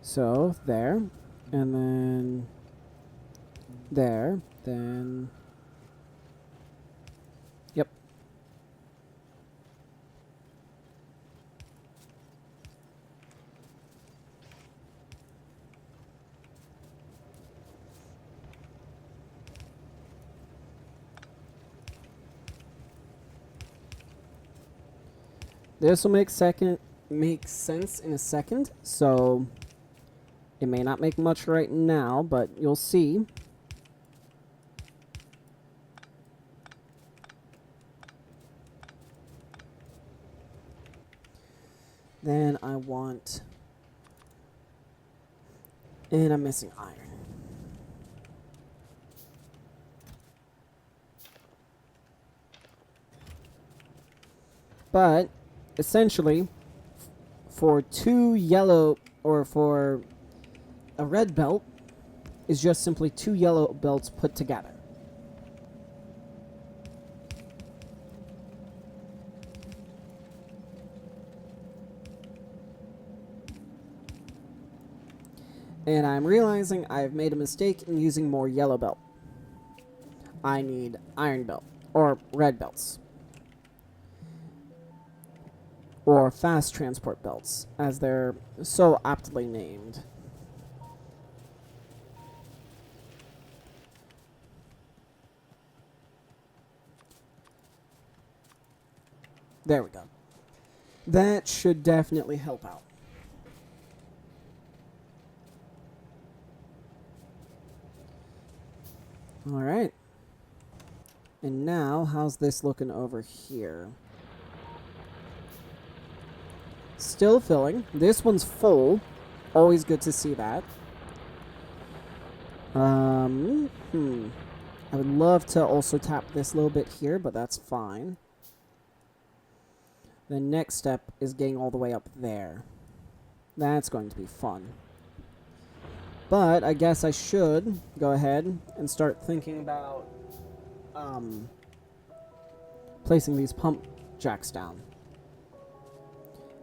So, there. And then there. Then... Yep. This will make sense in a second, so it may not make much right now, but you'll see. Then I want... And I'm missing iron. But, essentially, for two yellow, or for a red belt, is just simply two yellow belts put together. And I'm realizing I've made a mistake in using more yellow belt. I need iron belt, or red belts. Or fast transport belts, as they're so aptly named. There we go. That should definitely help out. Alright. And now, how's this looking over here? Still filling. This one's full. Always good to see that. I would love to also tap this little bit here, but that's fine. The next step is getting all the way up there. That's going to be fun. But I guess I should go ahead and start thinking about placing these pump jacks down.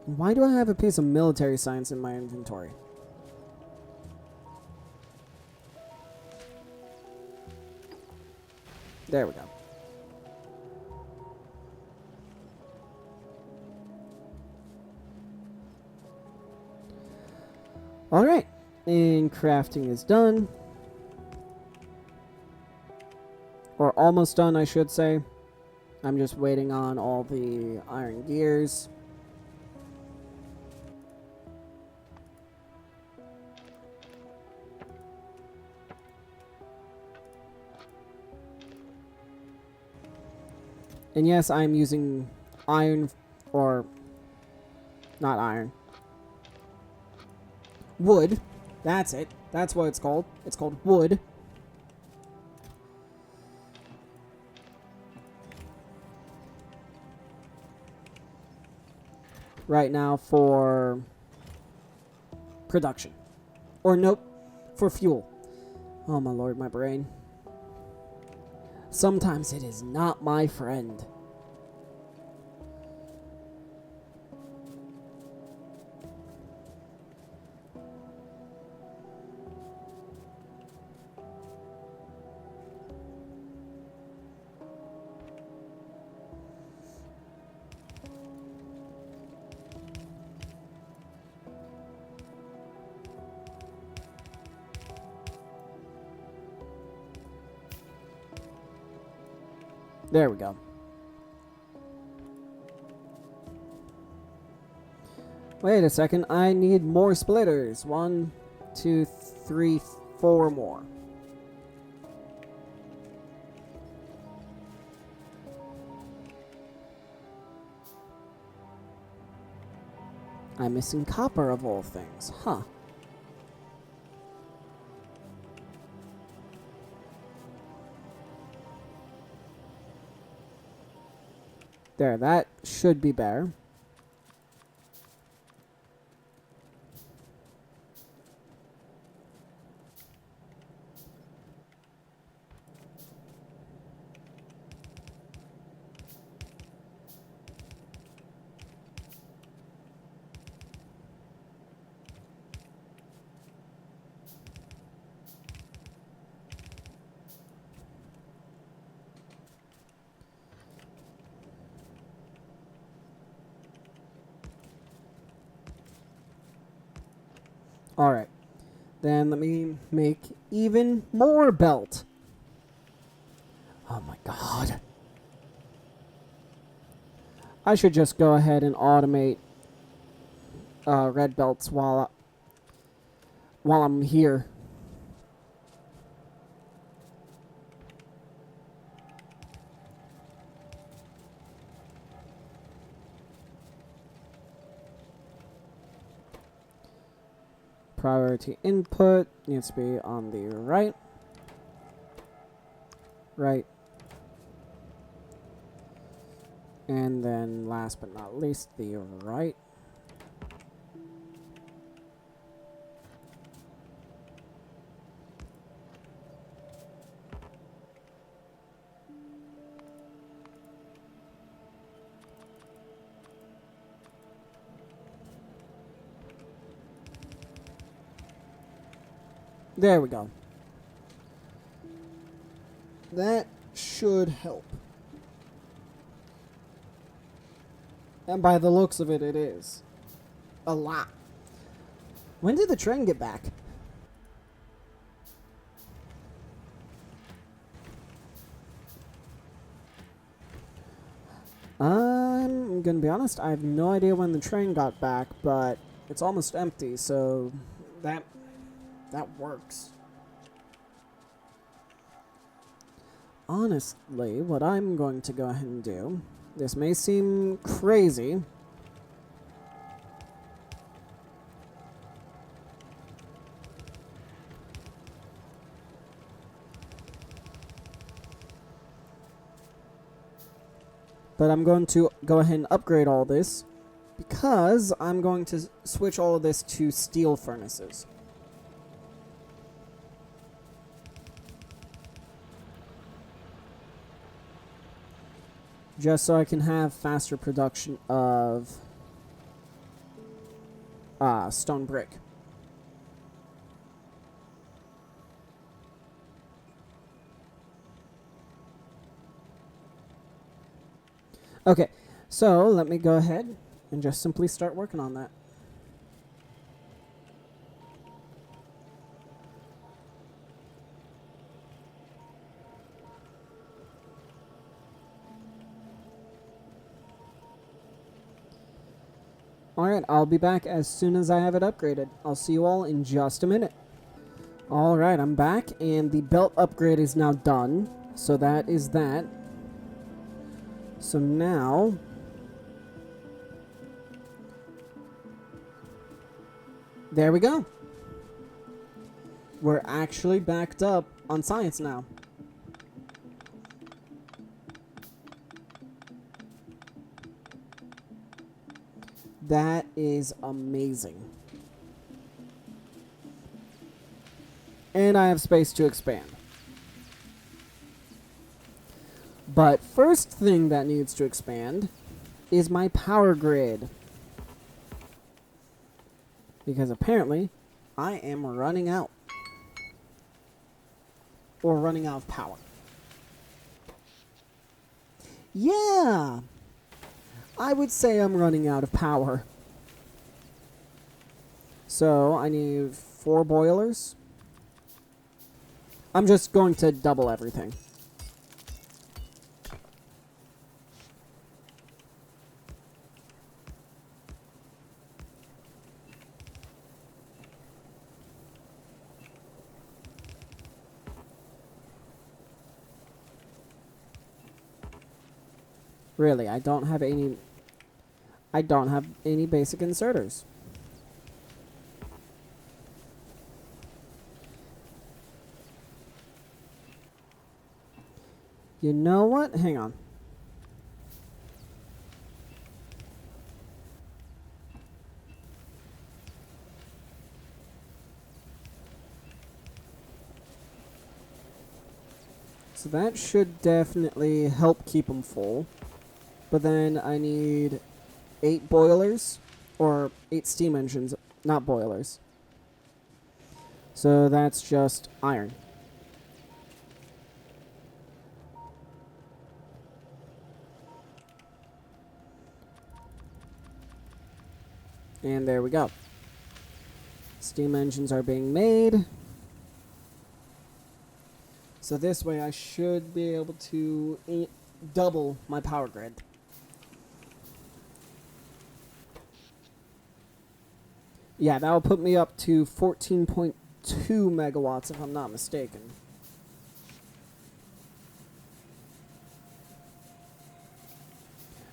Why do I have a piece of military science in my inventory? There we go. Alright, and crafting is done. Or almost done, I should say. I'm just waiting on all the iron gears. And yes, I'm using iron, or not iron. Wood. That's it. That's what it's called. It's called wood. Right now for production. Or nope, for fuel. Oh my lord, my brain. Sometimes it is not my friend. There we go. Wait a second, I need more splitters. 1, 2, 3, 4 more. I'm missing copper of all things, huh? There, that should be better. Alright. Then let me make even more belt. Oh my god. I should just go ahead and automate red belts while I'm here. Priority input needs to be on the right. Right. And then last but not least, the right. There we go. That should help. And by the looks of it, it is. A lot. When did the train get back? I'm gonna be honest, I have no idea when the train got back, but it's almost empty, so that works. Honestly, what I'm going to go ahead and do, this may seem crazy, but I'm going to go ahead and upgrade all this because I'm going to switch all of this to steel furnaces. Just so I can have faster production of stone brick. Okay, so let me go ahead and just simply start working on that. Alright, I'll be back as soon as I have it upgraded. I'll see you all in just a minute. Alright, I'm back, and the belt upgrade is now done. So that is that. So now... there we go. We're actually backed up on science now. That is amazing. And I have space to expand. But first thing that needs to expand is my power grid. Because apparently, I am running out. Or running out of power. Yeah! I would say I'm running out of power. So, I need 4 boilers. I'm just going to double everything. Really, I don't have any basic inserters. You know what? Hang on. So that should definitely help keep them full. But then I need 8 boilers, or 8 steam engines, not boilers. So that's just iron. And there we go. Steam engines are being made. So this way I should be able to double my power grid. Yeah, that'll put me up to 14.2 megawatts if I'm not mistaken.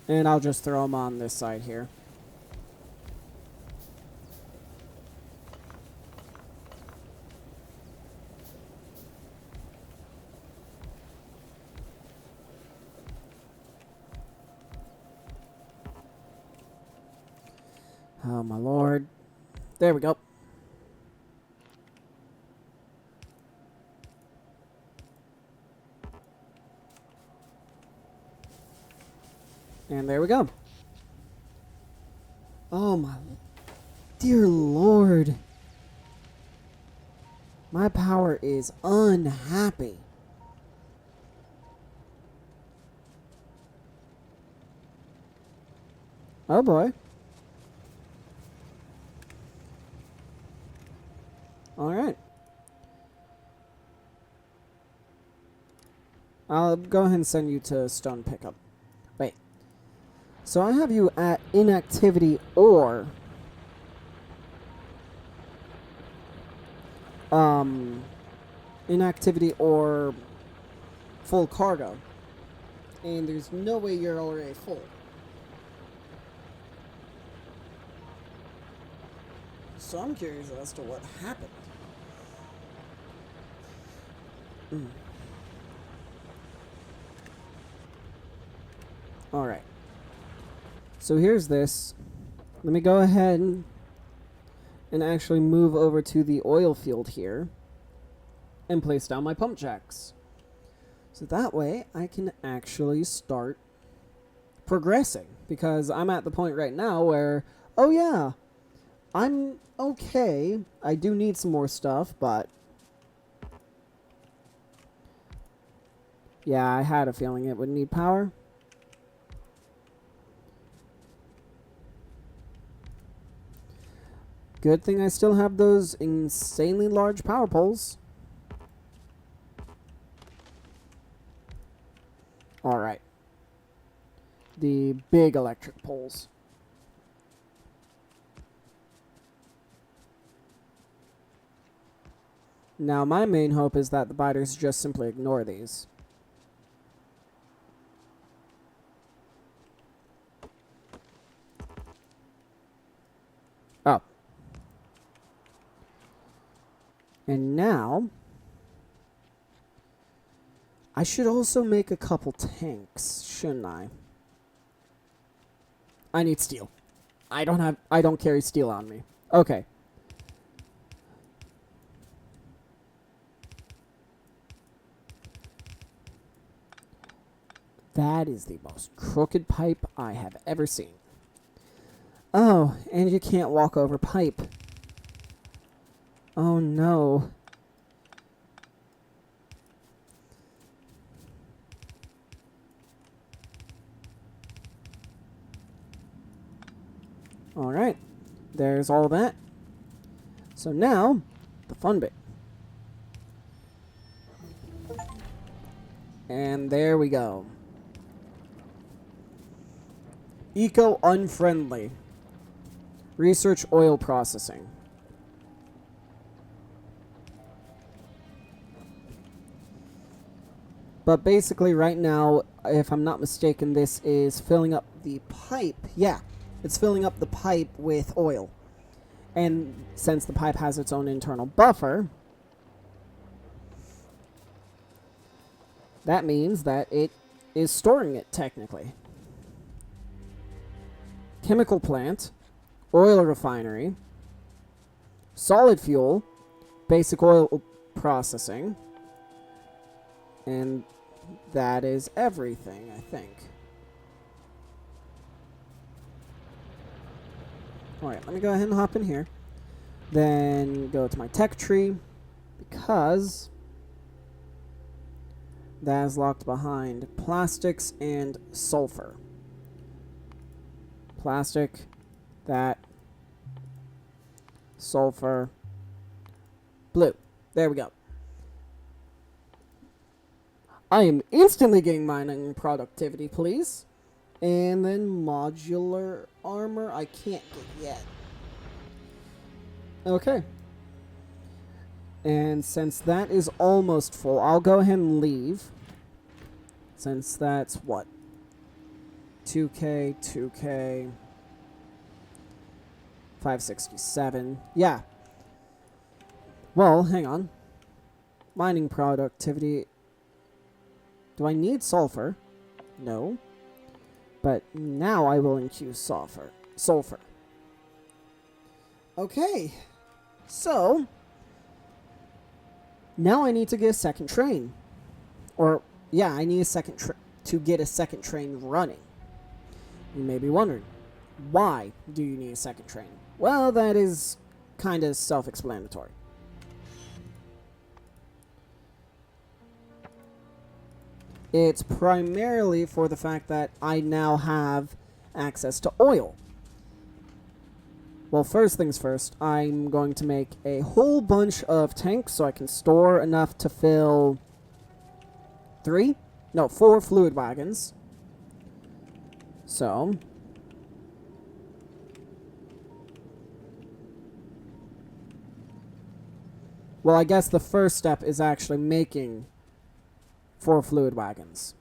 And I'll just throw them on this side here. Oh my lord. There we go. And there we go. Oh my dear lord. My power is unhappy. Oh boy. Alright. I'll go ahead and send you to stone pickup. Wait. So I have you at inactivity or inactivity or full cargo. And there's no way you're already full. So I'm curious as to what happened. Alright. So here's this. Let me go ahead and actually move over to the oil field here and place down my pump jacks. So that way I can actually start progressing. Because I'm at the point right now where, oh yeah, I'm okay. I do need some more stuff, but yeah, I had a feeling it would need power. Good thing I still have those insanely large power poles. Alright. The big electric poles. Now, my main hope is that the biters just simply ignore these. Oh. And now, I should also make a couple tanks, shouldn't I? I need steel. I don't carry steel on me. Okay. That is the most crooked pipe I have ever seen. Oh, and you can't walk over pipe. Oh no. Alright. There's all that. So now, the fun bit. And there we go. Eco-unfriendly. Research oil processing. But basically right now, if I'm not mistaken, this is filling up the pipe. Yeah, it's filling up the pipe with oil. And since the pipe has its own internal buffer, that means that it is storing it technically. Chemical plant, oil refinery, solid fuel, basic oil processing, and that is everything, I think. Alright, let me go ahead and hop in here. Then go to my tech tree, because that is locked behind plastics and sulfur. Plastic, that, sulfur, Blue. There we go. I am instantly getting mining productivity, please. And then modular armor, I can't get yet. Okay. And since that is almost full, I'll go ahead and leave. Since that's what? 2K, 2K, 567. Yeah. Well, hang on. Mining productivity. Do I need sulfur? No. But now I will infuse sulfur. Okay. So, now I need to get a second train. Or, yeah, I need a second to get a second train running. You may be wondering, why do you need a second train? Well, that is kind of self-explanatory. It's primarily for the fact that I now have access to oil. Well, first things first, I'm going to make a whole bunch of tanks so I can store enough to fill 4 fluid wagons. So, well, I guess the first step is actually making 4 fluid wagons.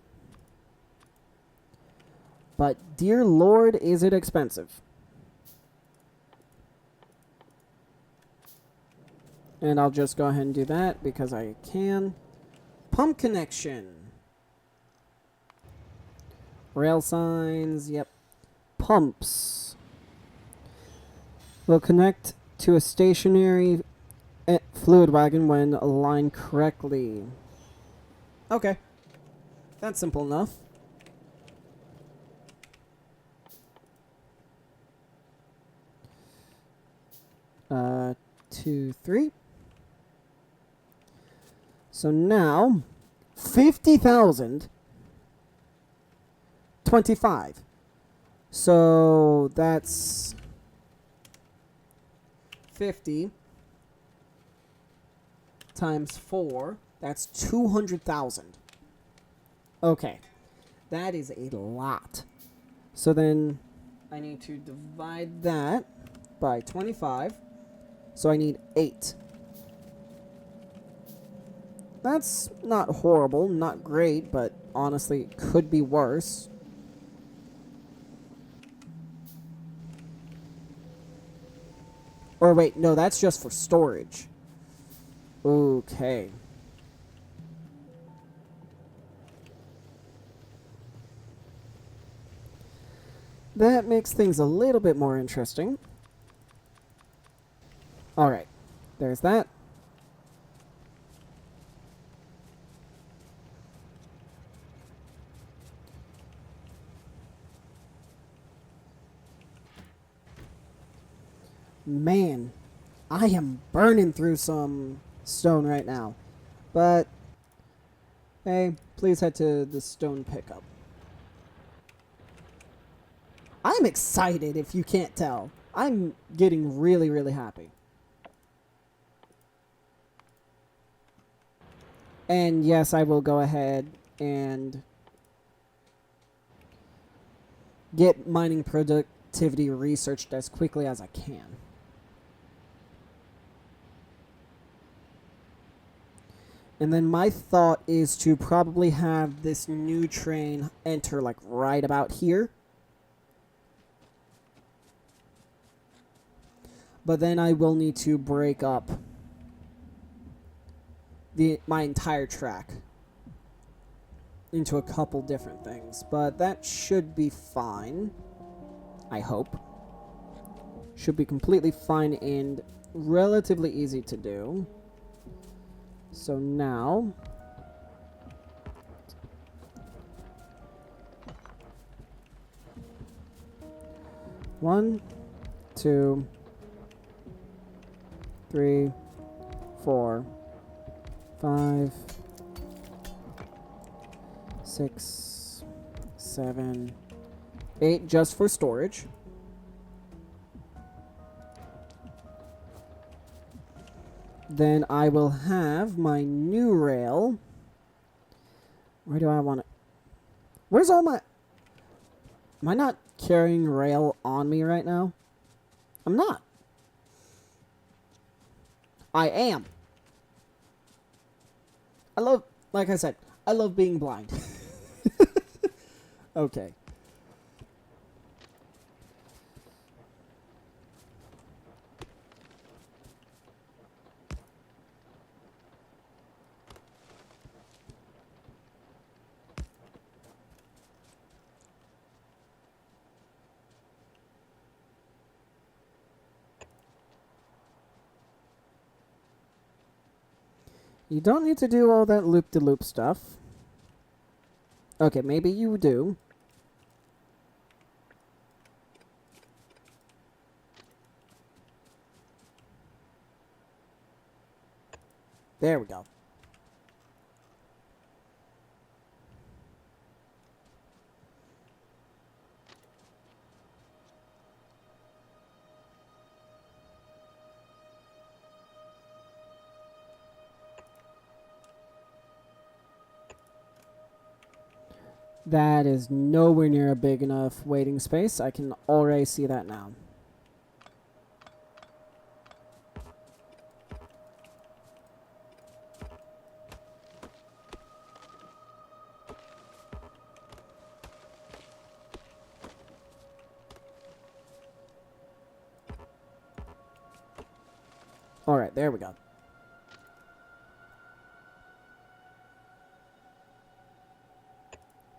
But, dear Lord, is it expensive. And I'll just go ahead and do that because I can. Pump connection. Rail signs, yep. Pumps. Will connect to a stationary fluid wagon when aligned correctly. Okay. That's simple enough. Two, 3. So now, 50,000. 25. So that's 50 times 4. That's 200,000. Okay. That is a lot. So then I need to divide that by 25. So I need 8. That's not horrible, not great, but honestly, it could be worse. Or wait, no, that's just for storage. Okay. That makes things a little bit more interesting. Alright, there's that. Man, I am burning through some stone right now. But, hey, please head to the stone pickup. I'm excited, if you can't tell. I'm getting really, really happy. And yes, I will go ahead and get mining productivity researched as quickly as I can. And then my thought is to probably have this new train enter like right about here. But then I will need to break up my entire track into a couple different things. But that should be fine. I hope. Should be completely fine and relatively easy to do. So now, one, 2, 3, 4, 5, 6, 7, 8, just for storage. Then I will have my new rail. Where do I want it? Where's all my... Am I not carrying rail on me right now? I'm not. I am. Like I said, I love being blind. Okay. You don't need to do all that loop-de-loop stuff. Okay, maybe you do. There we go. That is nowhere near a big enough waiting space. I can already see that now. Alright, there we go.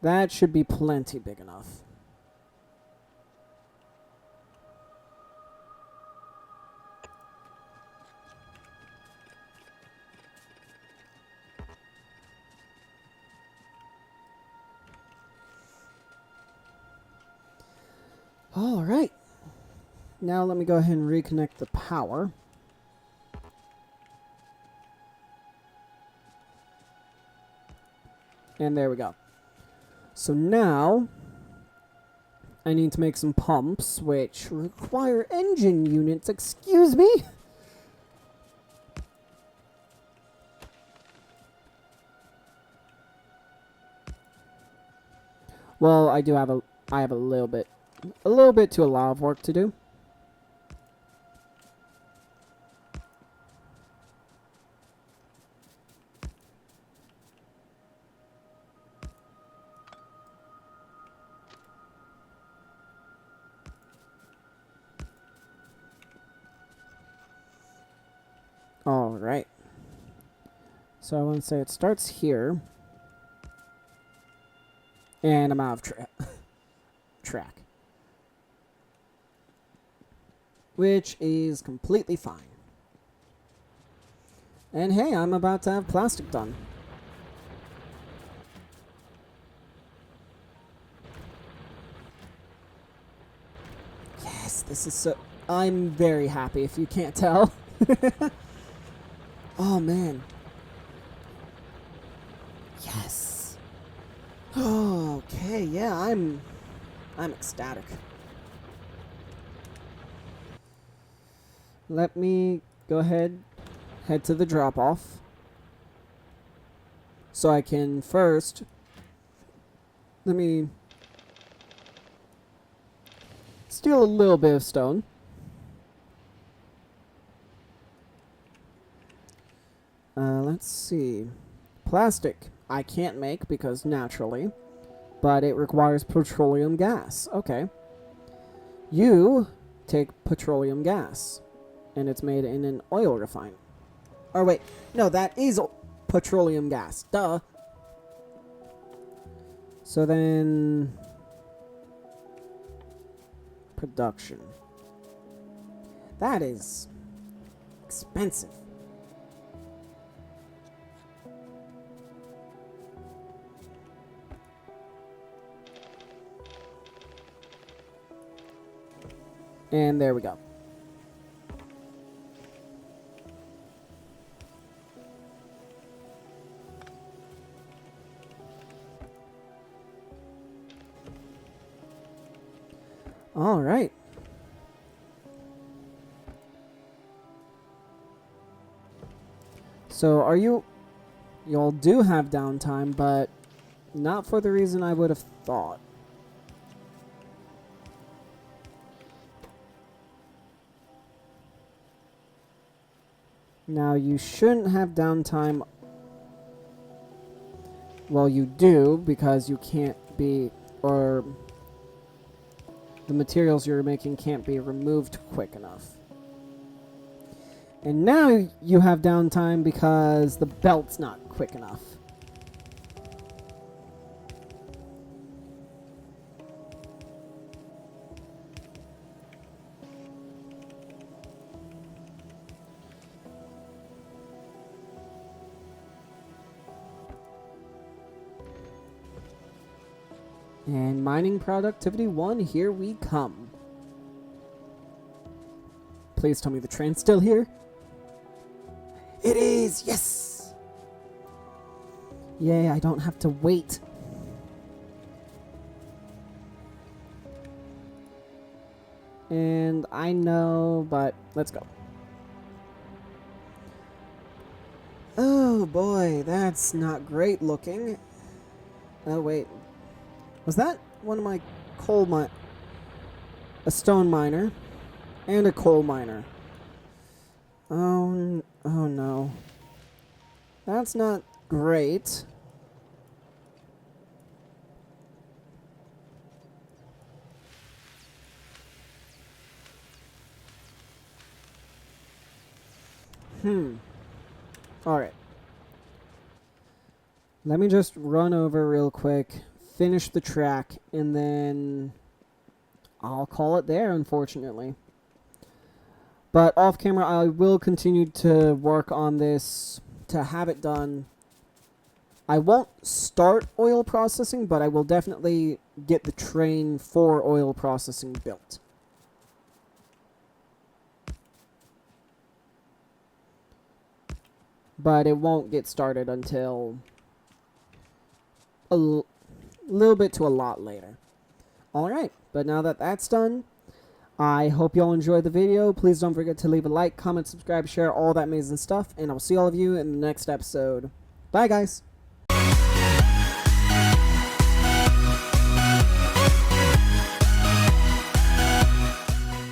That should be plenty big enough. Alright. Now let me go ahead and reconnect the power. And there we go. So now, I need to make some pumps, which require engine units. Excuse me? Well, I have a little bit to a lot of work to do. Alright. So I want to say it starts here. And I'm out of track. Which is completely fine. And hey, I'm about to have plastic done. Yes, this is so... I'm very happy if you can't tell. Oh, man. Yes. Oh, okay, yeah, I'm ecstatic. Let me go ahead, head to the drop-off. So I can first... Let me steal a little bit of stone. Let's see. Plastic I can't make because naturally, but it requires petroleum gas. Okay. You take petroleum gas, and it's made in an oil refinery. Or wait, no, that is petroleum gas. Duh. So then... Production. That is expensive. And there we go. All right. So are you... Y'all do have downtime, but not for the reason I would have thought. Now, you shouldn't have downtime. Well, you do, because you can't be... Or... The materials you're making can't be removed quick enough. And now you have downtime because the belt's not quick enough. And mining productivity 1, here we come. Please tell me the train's still here. It is! Yes! Yay, I don't have to wait. And I know, but let's go. Oh boy, that's not great looking. Oh wait. Was that one of my coal a stone miner and a coal miner? Oh no. That's not great. Alright. Let me just run over real quick, finish the track, and then I'll call it there, unfortunately. But off camera, I will continue to work on this to have it done. I won't start oil processing, but I will definitely get the train for oil processing built. But it won't get started until a little bit to a lot later. Alright, but now that that's done, I hope y'all enjoyed the video. Please don't forget to leave a like, comment, subscribe, share, all that amazing stuff. And I'll see all of you in the next episode. Bye, guys.